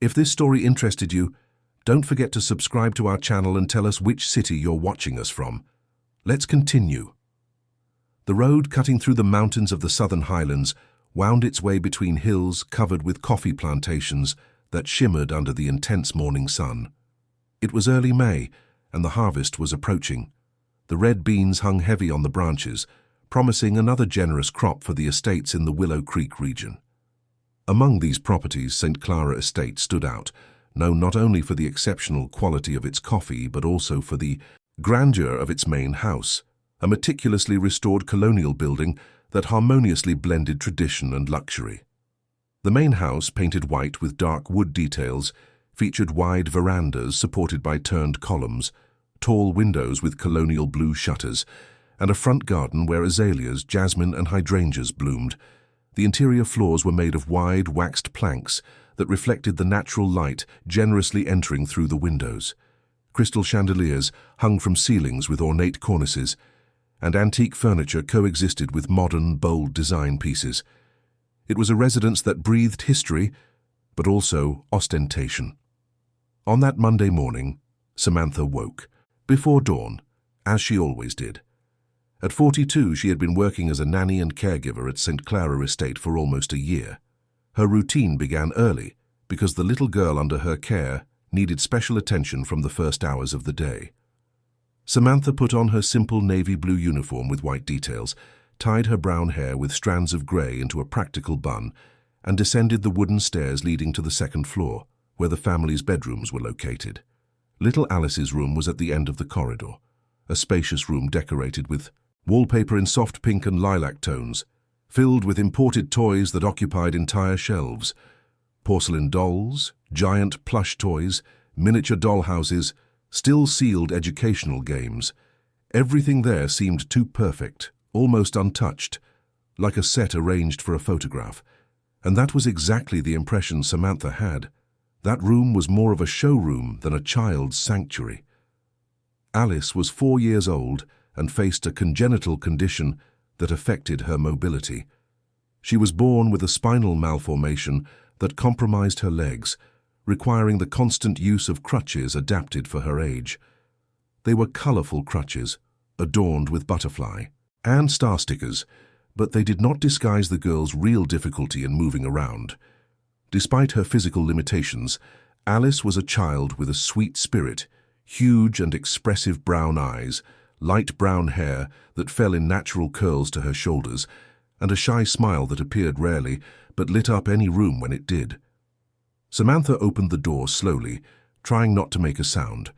If this story interested you, don't forget to subscribe to our channel and tell us which city you're watching us from. Let's continue. The road cutting through the mountains of the Southern Highlands wound its way between hills covered with coffee plantations that shimmered under the intense morning sun. It was early May, and the harvest was approaching. The red beans hung heavy on the branches, promising another generous crop for the estates in the Willow Creek region. Among these properties, St. Clara Estate stood out, known not only for the exceptional quality of its coffee but also for the grandeur of its main house, a meticulously restored colonial building that harmoniously blended tradition and luxury. The main house, painted white with dark wood details, featured wide verandas supported by turned columns, tall windows with colonial blue shutters, and a front garden where azaleas, jasmine and hydrangeas bloomed. The interior floors were made of wide, waxed planks that reflected the natural light generously entering through the windows. Crystal chandeliers hung from ceilings with ornate cornices, and antique furniture coexisted with modern, bold design pieces. It was a residence that breathed history, but also ostentation. On that Monday morning, Samantha woke, before dawn, as she always did. At 42, she had been working as a nanny and caregiver at St. Clara Estate for almost a year. Her routine began early because the little girl under her care needed special attention from the first hours of the day. Samantha put on her simple navy blue uniform with white details, tied her brown hair with strands of grey into a practical bun, and descended the wooden stairs leading to the second floor, where the family's bedrooms were located. Little Alice's room was at the end of the corridor, a spacious room decorated with wallpaper in soft pink and lilac tones, filled with imported toys that occupied entire shelves. Porcelain dolls, giant plush toys, miniature dollhouses, still-sealed educational games. Everything there seemed too perfect, almost untouched, like a set arranged for a photograph. And that was exactly the impression Samantha had. That room was more of a showroom than a child's sanctuary. Alice was 4 years old and faced a congenital condition that affected her mobility. She was born with a spinal malformation that compromised her legs, requiring the constant use of crutches adapted for her age. They were colorful crutches, adorned with butterfly and star stickers, but they did not disguise the girl's real difficulty in moving around. Despite her physical limitations, Alice was a child with a sweet spirit, huge and expressive brown eyes, light brown hair that fell in natural curls to her shoulders, and a shy smile that appeared rarely but lit up any room when it did. Samantha opened the door slowly, trying not to make a sound.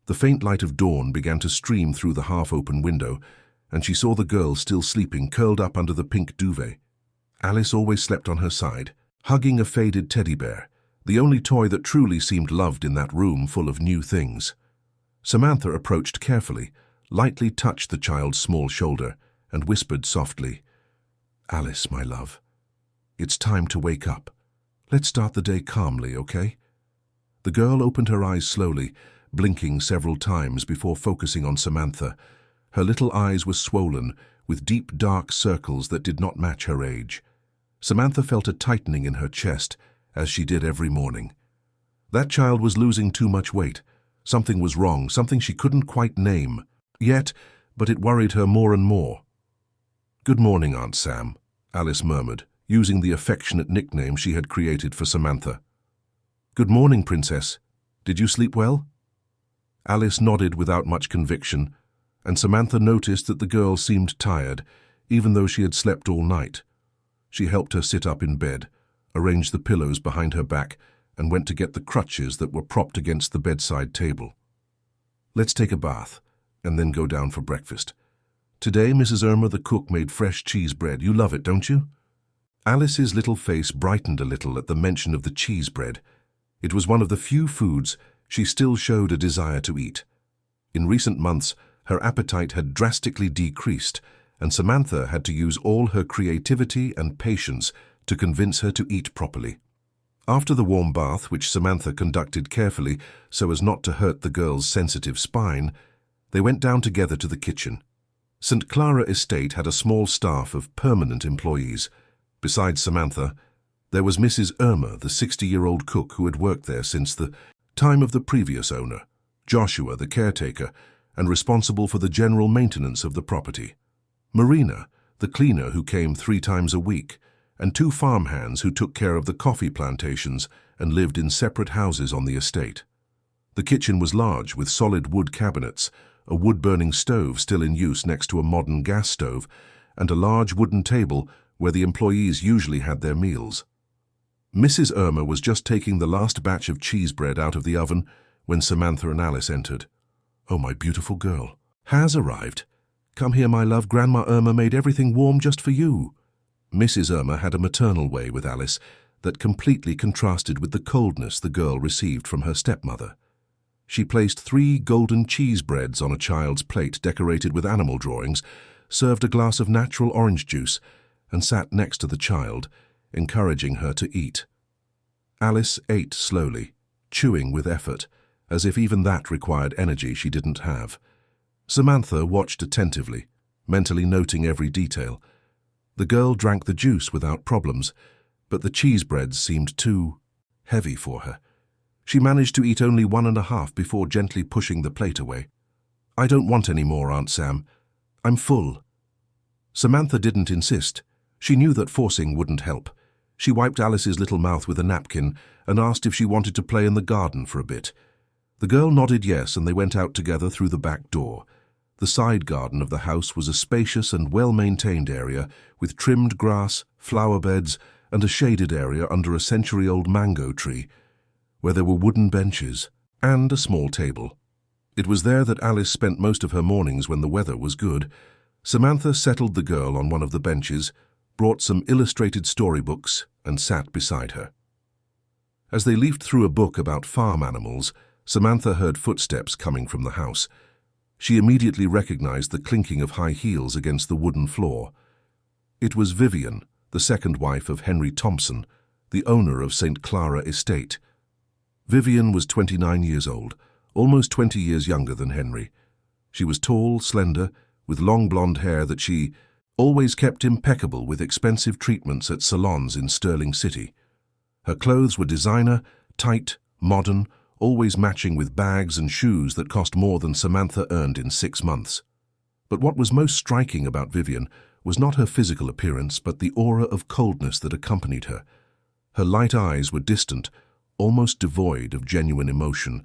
The faint light of dawn began to stream through the half-open window, and she saw the girl still sleeping, curled up under the pink duvet. Alice always slept on her side, hugging a faded teddy bear, the only toy that truly seemed loved in that room full of new things. Samantha approached carefully, lightly touched the child's small shoulder, and whispered softly, "Alice, my love, it's time to wake up. Let's start the day calmly, okay?" The girl opened her eyes slowly, blinking several times before focusing on Samantha. Her little eyes were swollen, with deep dark circles that did not match her age. Samantha felt a tightening in her chest, as she did every morning. That child was losing too much weight. Something was wrong, something she couldn't quite name yet, but it worried her more and more. "Good morning, Aunt Sam," Alice murmured, using the affectionate nickname she had created for Samantha. "Good morning, Princess. Did you sleep well?" Alice nodded without much conviction, and Samantha noticed that the girl seemed tired, even though she had slept all night. She helped her sit up in bed, arranged the pillows behind her back, and went to get the crutches that were propped against the bedside table. "Let's take a bath, and then go down for breakfast. Today, Mrs. Irma the cook made fresh cheese bread. You love it, don't you?" Alice's little face brightened a little at the mention of the cheese bread. It was one of the few foods she still showed a desire to eat. In recent months, her appetite had drastically decreased, and Samantha had to use all her creativity and patience to convince her to eat properly. After the warm bath, which Samantha conducted carefully so as not to hurt the girl's sensitive spine, they went down together to the kitchen. St. Clara Estate had a small staff of permanent employees. Besides Samantha, There was Mrs. Irma, the 60-year-old cook who had worked there since the time of the previous owner, Joshua, the caretaker, and responsible for the general maintenance of the property. Marina, the cleaner who came 3 times a week, and 2 farmhands who took care of the coffee plantations and lived in separate houses on the estate. The kitchen was large, with solid wood cabinets, a wood-burning stove still in use next to a modern gas stove, and a large wooden table where the employees usually had their meals. Mrs. Irma was just taking the last batch of cheese bread out of the oven when Samantha and Alice entered. "Oh, my beautiful girl, has arrived. Come here, my love. Grandma Irma made everything warm just for you." Mrs. Irma had a maternal way with Alice that completely contrasted with the coldness the girl received from her stepmother. She placed 3 golden cheese breads on a child's plate decorated with animal drawings, served a glass of natural orange juice, and sat next to the child, encouraging her to eat. Alice ate slowly, chewing with effort, as if even that required energy she didn't have. Samantha watched attentively, mentally noting every detail. The girl drank the juice without problems, but the cheese breads seemed too heavy for her. She managed to eat only 1.5 before gently pushing the plate away. "I don't want any more, Aunt Sam. I'm full." Samantha didn't insist. She knew that forcing wouldn't help. She wiped Alice's little mouth with a napkin and asked if she wanted to play in the garden for a bit. The girl nodded yes, and they went out together through the back door. The side garden of the house was a spacious and well-maintained area with trimmed grass, flower beds, and a shaded area under a century-old mango tree, where there were wooden benches and a small table. It was there that Alice spent most of her mornings when the weather was good. Samantha settled the girl on one of the benches, brought some illustrated storybooks, and sat beside her. As they leafed through a book about farm animals, Samantha heard footsteps coming from the house. She immediately recognized the clinking of high heels against the wooden floor. It was Vivian, the second wife of Henry Thompson, the owner of St. Clara Estate. Vivian was 29 years old, almost 20 years younger than Henry. She was tall, slender, with long blonde hair that she always kept impeccable with expensive treatments at salons in Sterling City. Her clothes were designer, tight, modern, always matching with bags and shoes that cost more than Samantha earned in 6 months. But what was most striking about Vivian was not her physical appearance, but the aura of coldness that accompanied her. Her light eyes were distant, almost devoid of genuine emotion,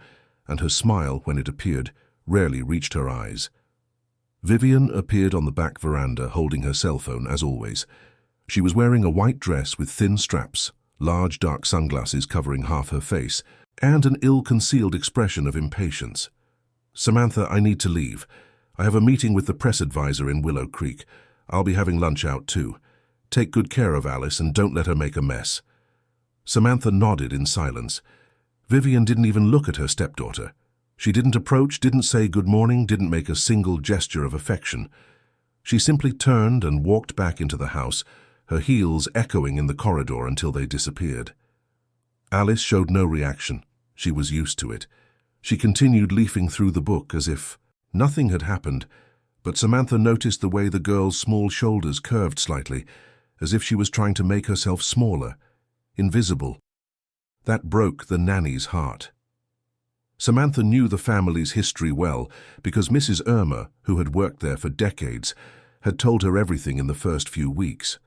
and her smile, when it appeared, rarely reached her eyes. Vivian appeared on the back veranda holding her cell phone, as always. She was wearing a white dress with thin straps, large dark sunglasses covering half her face, and an ill-concealed expression of impatience. "Samantha, I need to leave. I have a meeting with the press advisor in Willow Creek. I'll be having lunch out too. Take good care of Alice and don't let her make a mess." Samantha nodded in silence. Vivian didn't even look at her stepdaughter. She didn't approach, didn't say good morning, didn't make a single gesture of affection. She simply turned and walked back into the house, her heels echoing in the corridor until they disappeared. Alice showed no reaction. She was used to it. She continued leafing through the book as if nothing had happened, but Samantha noticed the way the girl's small shoulders curved slightly, as if she was trying to make herself smaller, invisible. That broke the nanny's heart. Samantha knew the family's history well because Mrs. Irma, who had worked there for decades, had told her everything in the first few weeks.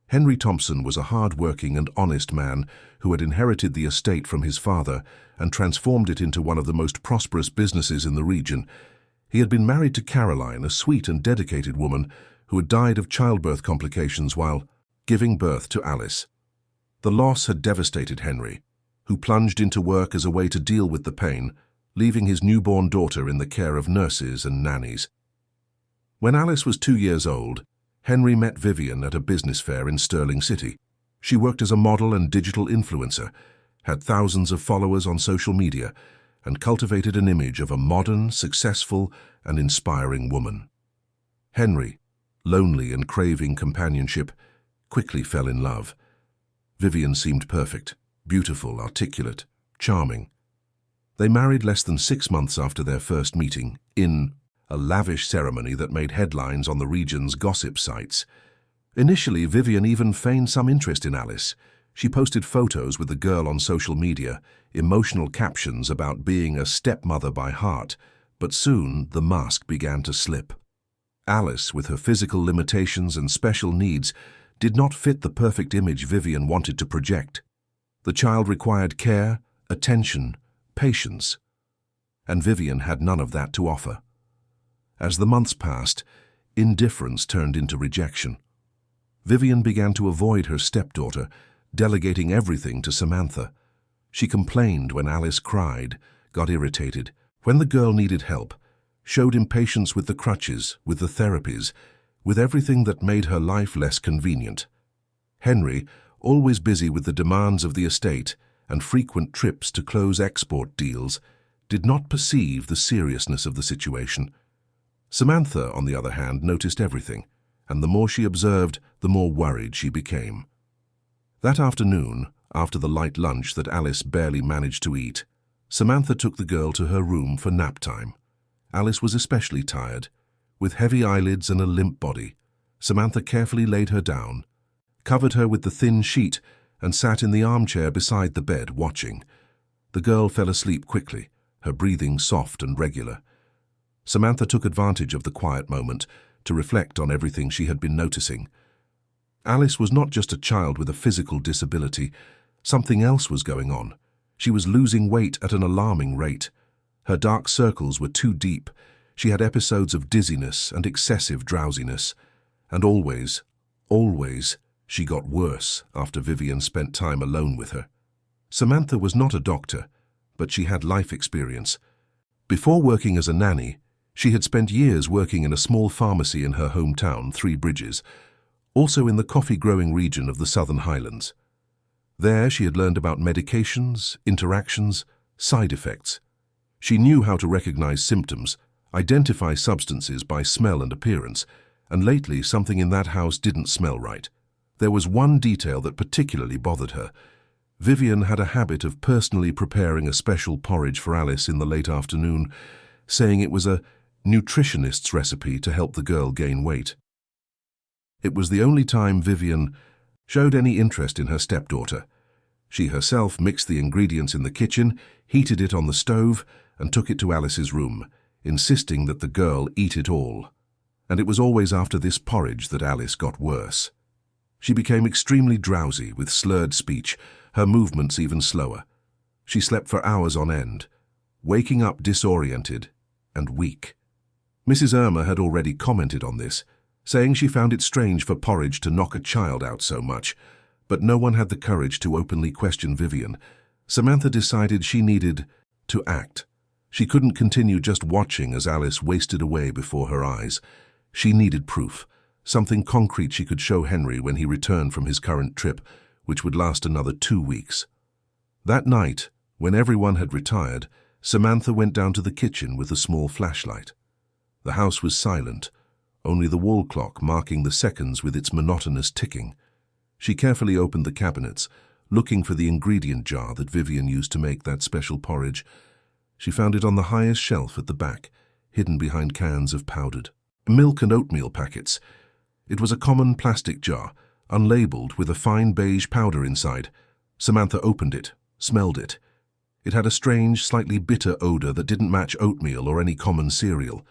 Henry Thompson was a hard-working and honest man who had inherited the estate from his father and transformed it into one of the most prosperous businesses in the region. He had been married to Caroline, a sweet and dedicated woman who had died of childbirth complications while giving birth to Alice. The loss had devastated Henry, who plunged into work as a way to deal with the pain, leaving his newborn daughter in the care of nurses and nannies. When Alice was 2 years old, Henry met Vivian at a business fair in Sterling City. She worked as a model and digital influencer, had thousands of followers on social media, and cultivated an image of a modern, successful, and inspiring woman. Henry, lonely and craving companionship, quickly fell in love. Vivian seemed perfect, beautiful, articulate, charming. They married less than 6 months after their first meeting, in a lavish ceremony that made headlines on the region's gossip sites. Initially, Vivian even feigned some interest in Alice. She posted photos with the girl on social media, emotional captions about being a stepmother by heart, but soon the mask began to slip. Alice, with her physical limitations and special needs, did not fit the perfect image Vivian wanted to project. The child required care, attention, patience, and Vivian had none of that to offer. As the months passed, indifference turned into rejection. Vivian began to avoid her stepdaughter, delegating everything to Samantha. She complained when Alice cried, got irritated when the girl needed help, showed impatience with the crutches, with the therapies, with everything that made her life less convenient. Henry, always busy with the demands of the estate and frequent trips to close export deals, did not perceive the seriousness of the situation. Samantha, on the other hand, noticed everything, and the more she observed, the more worried she became. That afternoon, after the light lunch that Alice barely managed to eat, Samantha took the girl to her room for nap time. Alice was especially tired. With heavy eyelids and a limp body, Samantha carefully laid her down, covered her with the thin sheet, and sat in the armchair beside the bed watching. The girl fell asleep quickly, her breathing soft and regular. Samantha took advantage of the quiet moment to reflect on everything she had been noticing. Alice was not just a child with a physical disability. Something else was going on. She was losing weight at an alarming rate. Her dark circles were too deep. She had episodes of dizziness and excessive drowsiness. And always, she got worse after Vivian spent time alone with her. Samantha was not a doctor, but she had life experience. Before working as a nanny, she had spent years working in a small pharmacy in her hometown, Three Bridges, also in the coffee-growing region of the Southern Highlands. There she had learned about medications, interactions, side effects. She knew how to recognize symptoms, identify substances by smell and appearance, and lately something in that house didn't smell right. There was one detail that particularly bothered her. Vivian had a habit of personally preparing a special porridge for Alice in the late afternoon, saying it was a nutritionist's recipe to help the girl gain weight. It was the only time Vivian showed any interest in her stepdaughter. She herself mixed the ingredients in the kitchen, heated it on the stove, and took it to Alice's room, insisting that the girl eat it all. And it was always after this porridge that Alice got worse. She became extremely drowsy, with slurred speech, her movements even slower. She slept for hours on end, waking up disoriented and weak. Mrs. Irma had already commented on this, saying she found it strange for porridge to knock a child out so much, but no one had the courage to openly question Vivian. Samantha decided she needed to act. She couldn't continue just watching as Alice wasted away before her eyes. She needed proof, something concrete she could show Henry when he returned from his current trip, which would last another 2 weeks. That night, when everyone had retired, Samantha went down to the kitchen with a small flashlight. The house was silent, only the wall clock marking the seconds with its monotonous ticking. She carefully opened the cabinets, looking for the ingredient jar that Vivian used to make that special porridge. She found it on the highest shelf at the back, hidden behind cans of powdered milk and oatmeal packets. It was a common plastic jar, unlabeled, with a fine beige powder inside. Samantha opened it, smelled it. It had a strange, slightly bitter odor that didn't match oatmeal or any common cereal.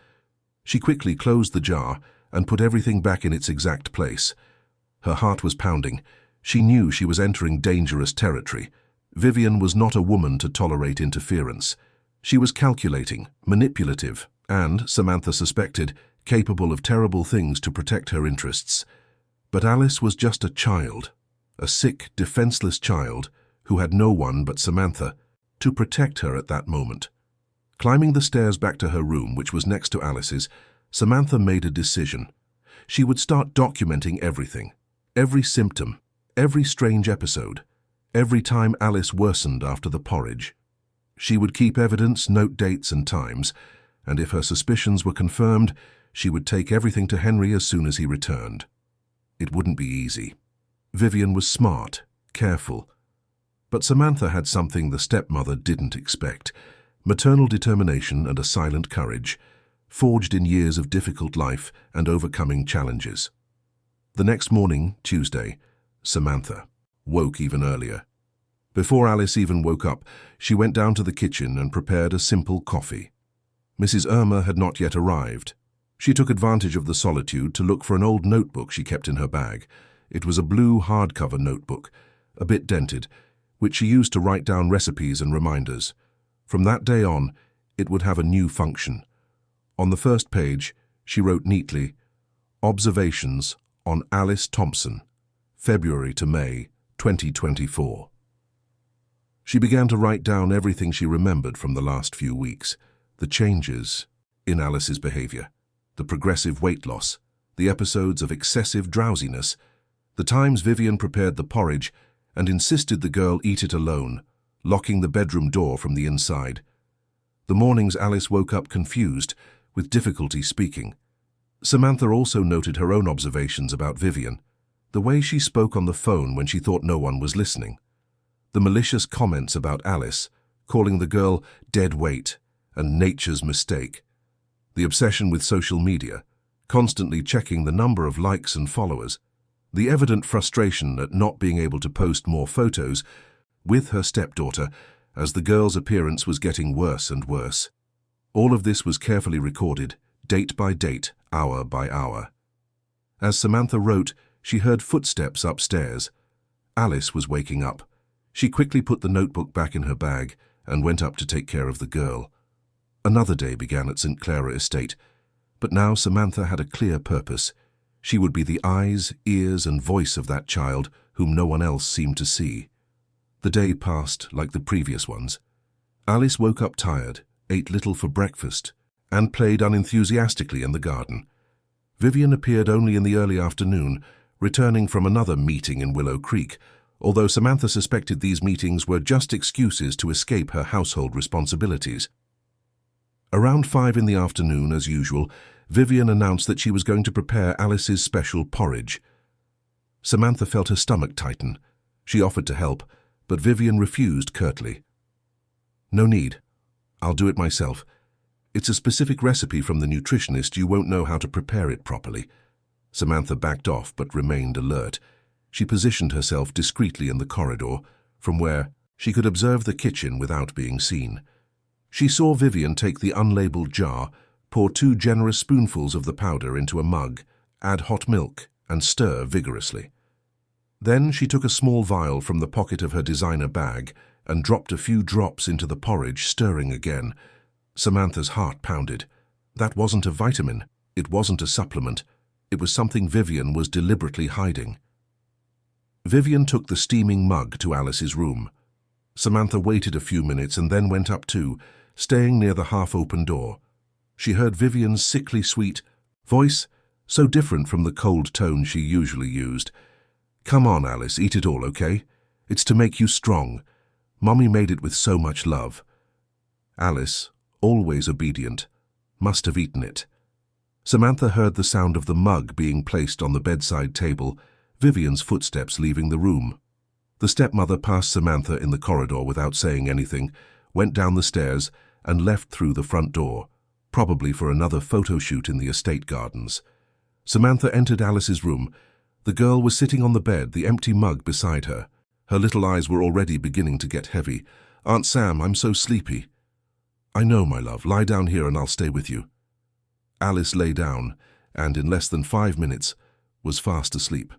She quickly closed the jar and put everything back in its exact place. Her heart was pounding. She knew she was entering dangerous territory. Vivian was not a woman to tolerate interference. She was calculating, manipulative, and, Samantha suspected, capable of terrible things to protect her interests. But Alice was just a child, a sick, defenseless child who had no one but Samantha to protect her at that moment. Climbing the stairs back to her room, which was next to Alice's, Samantha made a decision. She would start documenting everything, every symptom, every strange episode, every time Alice worsened after the porridge. She would keep evidence, note dates and times, and if her suspicions were confirmed, she would take everything to Henry as soon as he returned. It wouldn't be easy. Vivian was smart, careful, but Samantha had something the stepmother didn't expect: maternal determination and a silent courage, forged in years of difficult life and overcoming challenges. The next morning, Tuesday, Samantha. woke even earlier. Before Alice even woke up, she went down to the kitchen and prepared a simple coffee. Mrs. Irma had not yet arrived. She took advantage of the solitude to look for an old notebook she kept in her bag. It was a blue hardcover notebook, a bit dented, which she used to write down recipes and reminders. From that day on, it would have a new function. On the first page, she wrote neatly, "Observations on Alice Thompson, February to May 2024. She began to write down everything she remembered from the last few weeks, the changes in Alice's behavior, the progressive weight loss, the episodes of excessive drowsiness, the times Vivian prepared the porridge and insisted the girl eat it alone, locking the bedroom door from the inside. The mornings Alice woke up confused, with difficulty speaking. Samantha also noted her own observations about Vivian, the way she spoke on the phone when she thought no one was listening, the malicious comments about Alice, calling the girl dead weight and nature's mistake, the obsession with social media, constantly checking the number of likes and followers, the evident frustration at not being able to post more photos with her stepdaughter as the girl's appearance was getting worse and worse. All of this was carefully recorded, date by date, hour by hour. As Samantha wrote, she heard footsteps upstairs. Alice was waking up. She quickly put the notebook back in her bag and went up to take care of the girl. Another day began at St. Clara Estate, but now Samantha had a clear purpose. She would be the eyes, ears, and voice of that child whom no one else seemed to see. The day passed like the previous ones. Alice woke up tired, ate little for breakfast, and played unenthusiastically in the garden. Vivian appeared only in the early afternoon, returning from another meeting in Willow Creek, although Samantha suspected these meetings were just excuses to escape her household responsibilities. Around 5 in the afternoon, as usual, Vivian announced that she was going to prepare Alice's special porridge. Samantha felt her stomach tighten. She offered to help, but Vivian refused curtly. "No need. I'll do it myself. It's a specific recipe from the nutritionist. You won't know how to prepare it properly." Samantha backed off but remained alert. She positioned herself discreetly in the corridor, from where she could observe the kitchen without being seen. She saw Vivian take the unlabeled jar, pour 2 generous spoonfuls of the powder into a mug, add hot milk, and stir vigorously. Then she took a small vial from the pocket of her designer bag and dropped a few drops into the porridge, stirring again. Samantha's heart pounded. That wasn't a vitamin. It wasn't a supplement. It was something Vivian was deliberately hiding. Vivian took the steaming mug to Alice's room. Samantha waited a few minutes and then went up too, staying near the half-open door. She heard Vivian's sickly sweet voice, so different from the cold tone she usually used. "Come on, Alice, eat it all, okay? It's to make you strong. Mommy made it with so much love." Alice, always obedient, must have eaten it. Samantha heard the sound of the mug being placed on the bedside table, Vivian's footsteps leaving the room. The stepmother passed Samantha in the corridor without saying anything, went down the stairs, and left through the front door, probably for another photo shoot in the estate gardens. Samantha entered Alice's room. The girl was sitting on the bed, the empty mug beside her. Her little eyes were already beginning to get heavy. "Aunt Sam, I'm so sleepy." "I know, my love. Lie down here and I'll stay with you." Alice lay down, and in less than 5 minutes was fast asleep.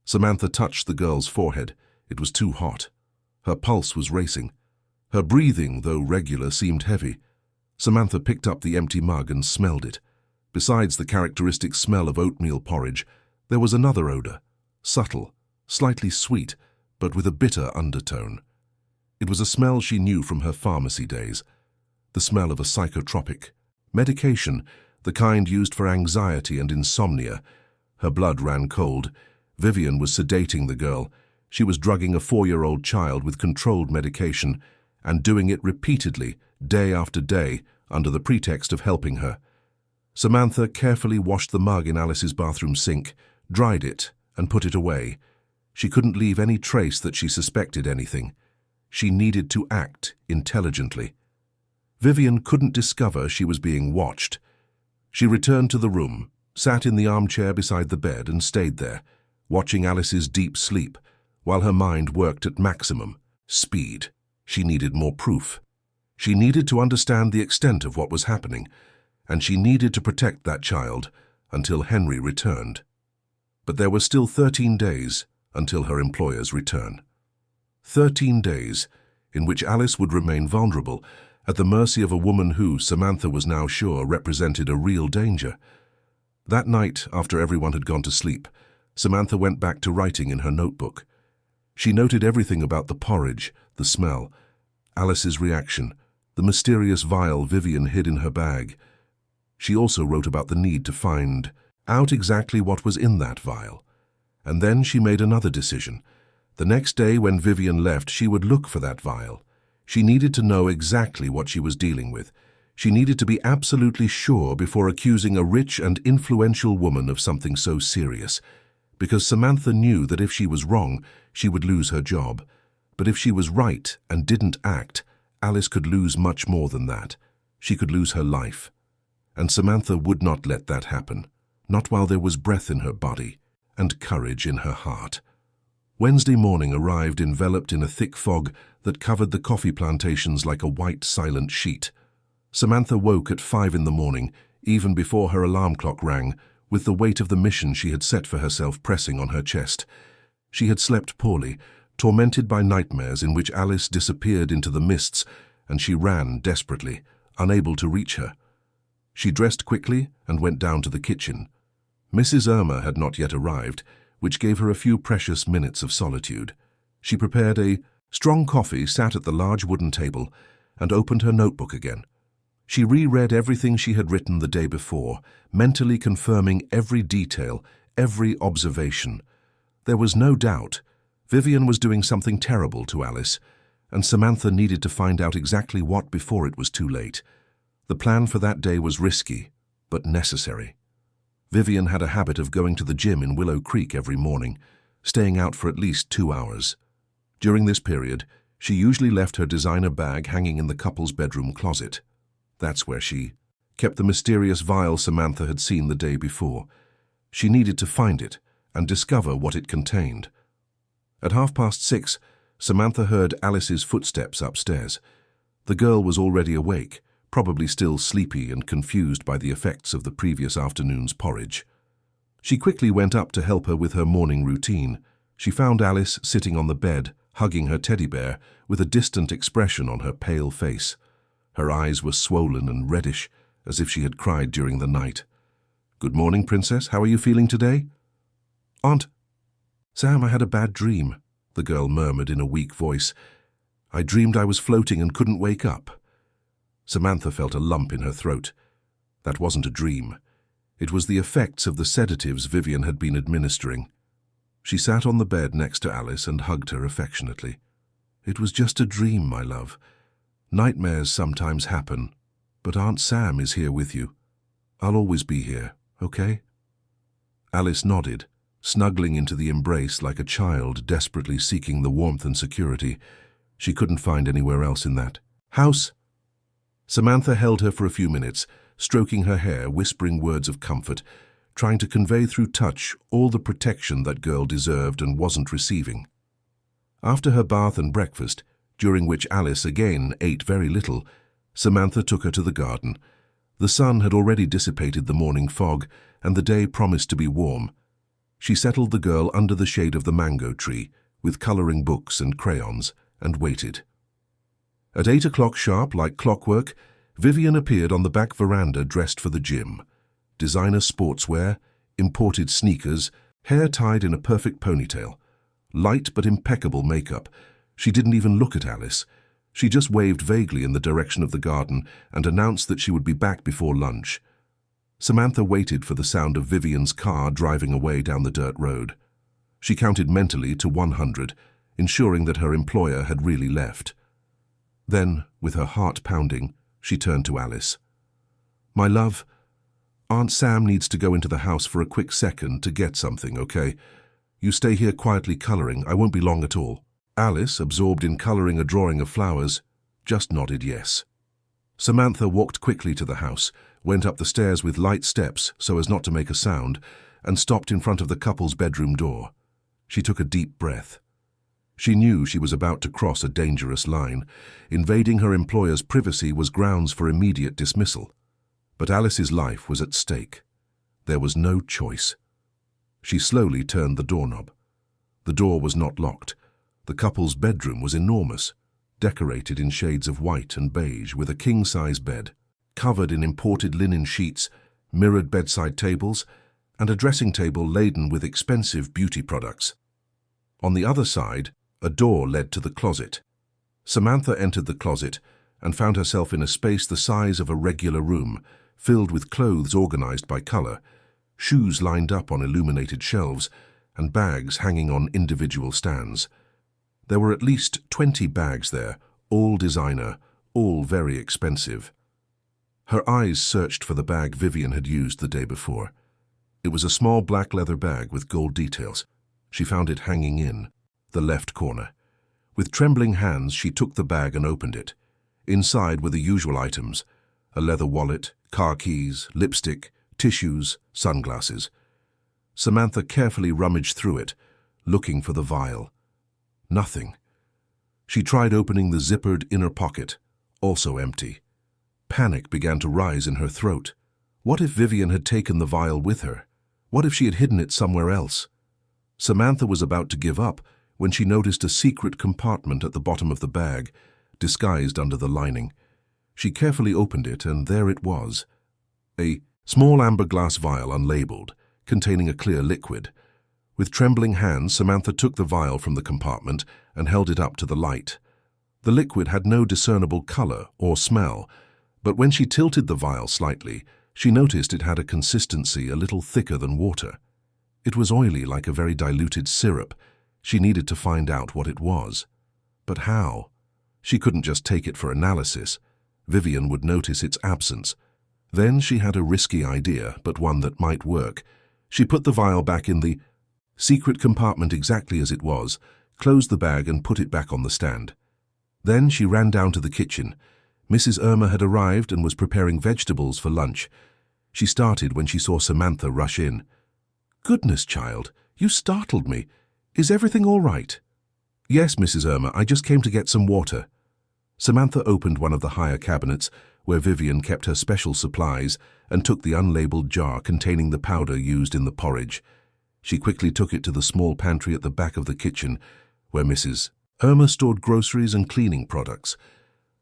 Samantha touched the girl's forehead. It was too hot. Her pulse was racing. Her breathing, though regular, seemed heavy. Samantha picked up the empty mug and smelled it. Besides the characteristic smell of oatmeal porridge, there was another odor, subtle, slightly sweet, but with a bitter undertone. It was a smell she knew from her pharmacy days, the smell of a psychotropic, medication, the kind used for anxiety and insomnia. Her blood ran cold. Vivian was sedating the girl. She was drugging a 4-year-old child with controlled medication and doing it repeatedly, day after day, under the pretext of helping her. Samantha carefully washed the mug in Alice's bathroom sink, dried it, and put it away. She couldn't leave any trace that she suspected anything. She needed to act intelligently. Vivian couldn't discover she was being watched. She returned to the room, sat in the armchair beside the bed and stayed there, watching Alice's deep sleep, while her mind worked at maximum speed. She needed more proof. She needed to understand the extent of what was happening, and she needed to protect that child until Henry returned. But there were still 13 days until her employer's return. 13 days in which Alice would remain vulnerable, at the mercy of a woman who, Samantha was now sure, represented a real danger. That night, after everyone had gone to sleep, Samantha went back to writing in her notebook. She noted everything about the porridge, the smell, Alice's reaction, the mysterious vial Vivian hid in her bag. She also wrote about the need to find out exactly what was in that vial. And then she made another decision. The next day when Vivian left, she would look for that vial. She needed to know exactly what she was dealing with. She needed to be absolutely sure before accusing a rich and influential woman of something so serious. Because Samantha knew that if she was wrong, she would lose her job. But if she was right and didn't act, Alice could lose much more than that. She could lose her life. And Samantha would not let that happen, not while there was breath in her body and courage in her heart. Wednesday morning arrived enveloped in a thick fog that covered the coffee plantations like a white, silent sheet. Samantha woke at 5 in the morning, even before her alarm clock rang, with the weight of the mission she had set for herself pressing on her chest. She had slept poorly, tormented by nightmares in which Alice disappeared into the mists, and she ran desperately, unable to reach her. She dressed quickly and went down to the kitchen. Mrs. Irma had not yet arrived, which gave her a few precious minutes of solitude. She prepared a strong coffee, sat at the large wooden table, and opened her notebook again. She reread everything she had written the day before, mentally confirming every detail, every observation. There was no doubt Vivian was doing something terrible to Alice, and Samantha needed to find out exactly what before it was too late. The plan for that day was risky, but necessary. Vivian had a habit of going to the gym in Willow Creek every morning, staying out for at least 2 hours. During this period, she usually left her designer bag hanging in the couple's bedroom closet. That's where she kept the mysterious vial Samantha had seen the day before. She needed to find it and discover what it contained. At 6:30, Samantha heard Alice's footsteps upstairs. The girl was already awake, probably still sleepy and confused by the effects of the previous afternoon's porridge. She quickly went up to help her with her morning routine. She found Alice sitting on the bed, hugging her teddy bear, with a distant expression on her pale face. Her eyes were swollen and reddish, as if she had cried during the night. "Good morning, Princess. How are you feeling today?" "Aunt, Sam, I had a bad dream," the girl murmured in a weak voice. "I dreamed I was floating and couldn't wake up." Samantha felt a lump in her throat. That wasn't a dream. It was the effects of the sedatives Vivian had been administering. She sat on the bed next to Alice and hugged her affectionately. "It was just a dream, my love. Nightmares sometimes happen, but Aunt Sam is here with you. I'll always be here, okay?" Alice nodded, snuggling into the embrace like a child desperately seeking the warmth and security she couldn't find anywhere else in that house. Samantha held her for a few minutes, stroking her hair, whispering words of comfort, trying to convey through touch all the protection that girl deserved and wasn't receiving. After her bath and breakfast, during which Alice again ate very little, Samantha took her to the garden. The sun had already dissipated the morning fog, and the day promised to be warm. She settled the girl under the shade of the mango tree, with coloring books and crayons, and waited. At 8 o'clock sharp, like clockwork, Vivian appeared on the back veranda dressed for the gym. Designer sportswear, imported sneakers, hair tied in a perfect ponytail. Light but impeccable makeup. She didn't even look at Alice. She just waved vaguely in the direction of the garden and announced that she would be back before lunch. Samantha waited for the sound of Vivian's car driving away down the dirt road. She counted mentally to 100, ensuring that her employer had really left. Then, with her heart pounding, she turned to Alice. "My love, Aunt Sam needs to go into the house for a quick second to get something, okay? You stay here quietly coloring. I won't be long at all." Alice, absorbed in coloring a drawing of flowers, just nodded yes. Samantha walked quickly to the house, went up the stairs with light steps so as not to make a sound, and stopped in front of the couple's bedroom door. She took a deep breath. She knew she was about to cross a dangerous line. Invading her employer's privacy was grounds for immediate dismissal. But Alice's life was at stake. There was no choice. She slowly turned the doorknob. The door was not locked. The couple's bedroom was enormous, decorated in shades of white and beige, with a king-size bed, covered in imported linen sheets, mirrored bedside tables, and a dressing table laden with expensive beauty products. On the other side, a door led to the closet. Samantha entered the closet and found herself in a space the size of a regular room, filled with clothes organized by color, shoes lined up on illuminated shelves, and bags hanging on individual stands. There were at least 20 bags there, all designer, all very expensive. Her eyes searched for the bag Vivian had used the day before. It was a small black leather bag with gold details. She found it hanging in the left corner. With trembling hands, she took the bag and opened it. Inside were the usual items: a leather wallet, car keys, lipstick, tissues, sunglasses. Samantha carefully rummaged through it, looking for the vial. Nothing. She tried opening the zippered inner pocket, also empty. Panic began to rise in her throat. What if Vivian had taken the vial with her? What if she had hidden it somewhere else? Samantha was about to give up when she noticed a secret compartment at the bottom of the bag, disguised under the lining. She carefully opened it, and there it was. A small amber glass vial, unlabeled, containing a clear liquid. With trembling hands, Samantha took the vial from the compartment and held it up to the light. The liquid had no discernible color or smell, but when she tilted the vial slightly, she noticed it had a consistency a little thicker than water. It was oily, like a very diluted syrup. She needed to find out what it was. But how? She couldn't just take it for analysis. Vivian would notice its absence. Then she had a risky idea, but one that might work. She put the vial back in the secret compartment exactly as it was, closed the bag and put it back on the stand. Then she ran down to the kitchen. Mrs. Irma had arrived and was preparing vegetables for lunch. She started when she saw Samantha rush in. "Goodness, child, you startled me. Is everything all right?" "Yes, Mrs. Irma, I just came to get some water." Samantha opened one of the higher cabinets, where Vivian kept her special supplies, and took the unlabeled jar containing the powder used in the porridge. She quickly took it to the small pantry at the back of the kitchen, where Mrs. Irma stored groceries and cleaning products.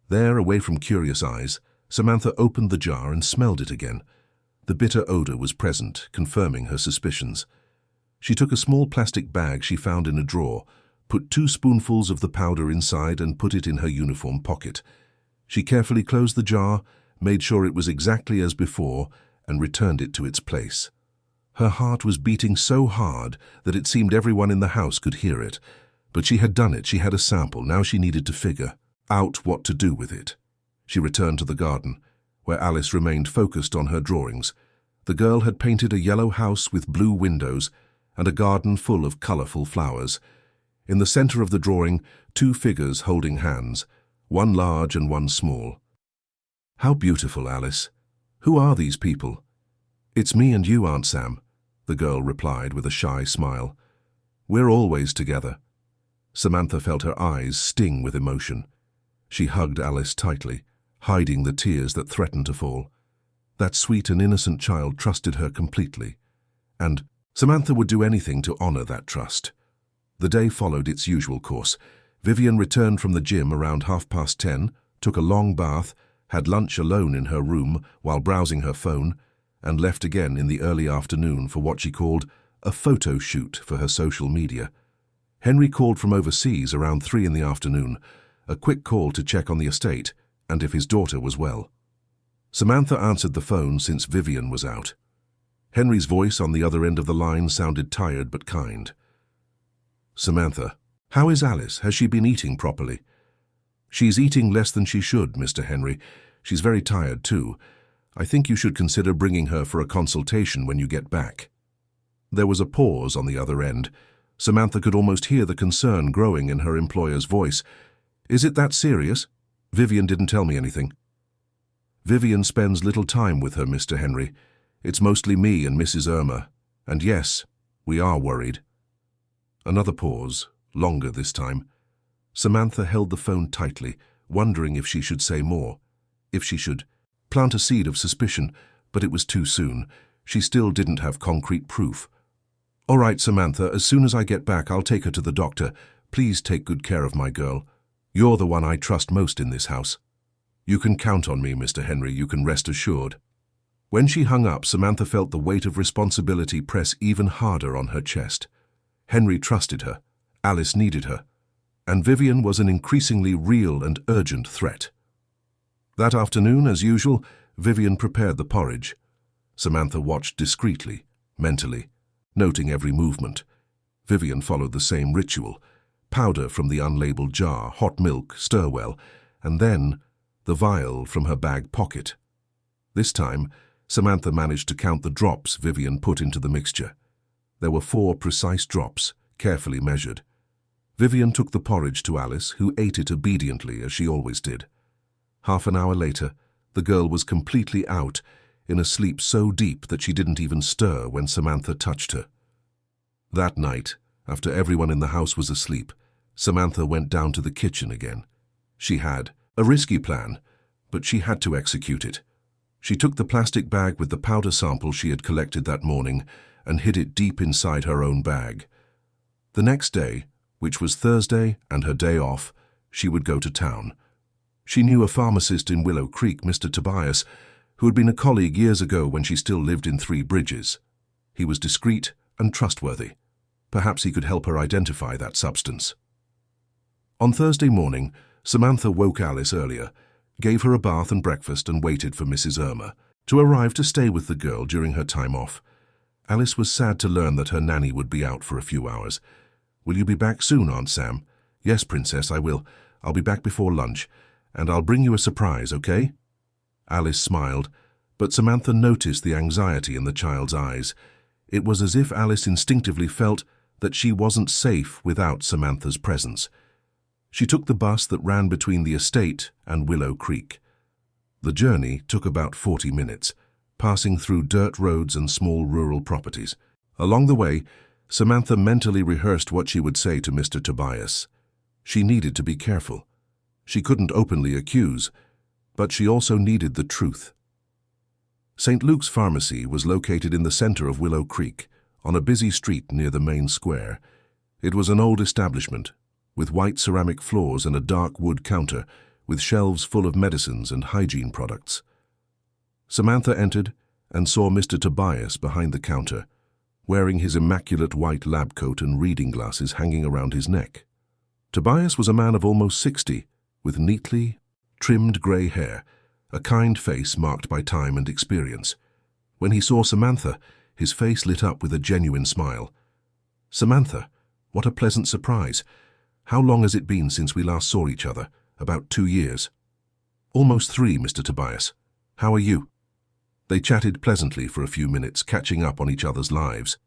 There, away from curious eyes, Samantha opened the jar and smelled it again. The bitter odor was present, confirming her suspicions. She took a small plastic bag she found in a drawer, put 2 spoonfuls of the powder inside and put it in her uniform pocket. She carefully closed the jar, made sure it was exactly as before, and returned it to its place. Her heart was beating so hard that it seemed everyone in the house could hear it. But she had done it, she had a sample, now she needed to figure out what to do with it. She returned to the garden, where Alice remained focused on her drawings. The girl had painted a yellow house with blue windows and a garden full of colorful flowers. In the center of the drawing, 2 figures holding hands, one large and one small. "How beautiful, Alice. Who are these people?" "It's me and you, Aunt Sam," the girl replied with a shy smile. "We're always together." Samantha felt her eyes sting with emotion. She hugged Alice tightly, hiding the tears that threatened to fall. That sweet and innocent child trusted her completely, and Samantha would do anything to honor that trust. The day followed its usual course. Vivian returned from the gym around 10:30, took a long bath, had lunch alone in her room while browsing her phone, and left again in the early afternoon for what she called a photo shoot for her social media. Henry called from overseas around 3 in the afternoon, a quick call to check on the estate and if his daughter was well. Samantha answered the phone since Vivian was out. Henry's voice on the other end of the line sounded tired but kind. "Samantha, how is Alice? Has she been eating properly?" "She's eating less than she should, Mr. Henry. She's very tired too. I think you should consider bringing her for a consultation when you get back." There was a pause on the other end. Samantha could almost hear the concern growing in her employer's voice. "Is it that serious? Vivian didn't tell me anything." "Vivian spends little time with her, Mr. Henry. It's mostly me and Mrs. Irma. And yes, we are worried." Another pause, longer this time. Samantha held the phone tightly, wondering if she should say more, if she should plant a seed of suspicion, but it was too soon. She still didn't have concrete proof. "All right, Samantha, as soon as I get back, I'll take her to the doctor. Please take good care of my girl. You're the one I trust most in this house." "You can count on me, Mr. Henry, you can rest assured." When she hung up, Samantha felt the weight of responsibility press even harder on her chest. Henry trusted her, Alice needed her, and Vivian was an increasingly real and urgent threat. That afternoon, as usual, Vivian prepared the porridge. Samantha watched discreetly, mentally, noting every movement. Vivian followed the same ritual: powder from the unlabeled jar, hot milk, stir well, and then the vial from her bag pocket. This time, Samantha managed to count the drops Vivian put into the mixture. There were 4 precise drops, carefully measured. Vivian took the porridge to Alice, who ate it obediently, as she always did. Half an hour later, the girl was completely out, in a sleep so deep that she didn't even stir when Samantha touched her. That night, after everyone in the house was asleep, Samantha went down to the kitchen again. She had a risky plan, but she had to execute it. She took the plastic bag with the powder sample she had collected that morning and hid it deep inside her own bag. The next day, which was Thursday and her day off, she would go to town. She knew a pharmacist in Willow Creek, Mr. Tobias, who had been a colleague years ago when she still lived in Three Bridges. He was discreet and trustworthy. Perhaps he could help her identify that substance. On Thursday morning, Samantha woke Alice earlier, gave her a bath and breakfast, and waited for Mrs. Irma to arrive to stay with the girl during her time off. Alice was sad to learn that her nanny would be out for a few hours. "Will you be back soon, Aunt Sam?" "Yes, Princess, I will. I'll be back before lunch, and I'll bring you a surprise, okay?" Alice smiled, but Samantha noticed the anxiety in the child's eyes. It was as if Alice instinctively felt that she wasn't safe without Samantha's presence. She took the bus that ran between the estate and Willow Creek. The journey took about 40 minutes, passing through dirt roads and small rural properties. Along the way, Samantha mentally rehearsed what she would say to Mr. Tobias. She needed to be careful. She couldn't openly accuse, but she also needed the truth. St. Luke's Pharmacy was located in the center of Willow Creek, on a busy street near the main square. It was an old establishment, with white ceramic floors and a dark wood counter, with shelves full of medicines and hygiene products. Samantha entered and saw Mr. Tobias behind the counter, wearing his immaculate white lab coat and reading glasses hanging around his neck. Tobias was a man of almost 60, with neatly trimmed grey hair, a kind face marked by time and experience. When he saw Samantha, his face lit up with a genuine smile. "Samantha, what a pleasant surprise. How long has it been since we last saw each other?" "About 2 years." "Almost 3, Mr. Tobias. How are you?" They chatted pleasantly for a few minutes, catching up on each other's lives.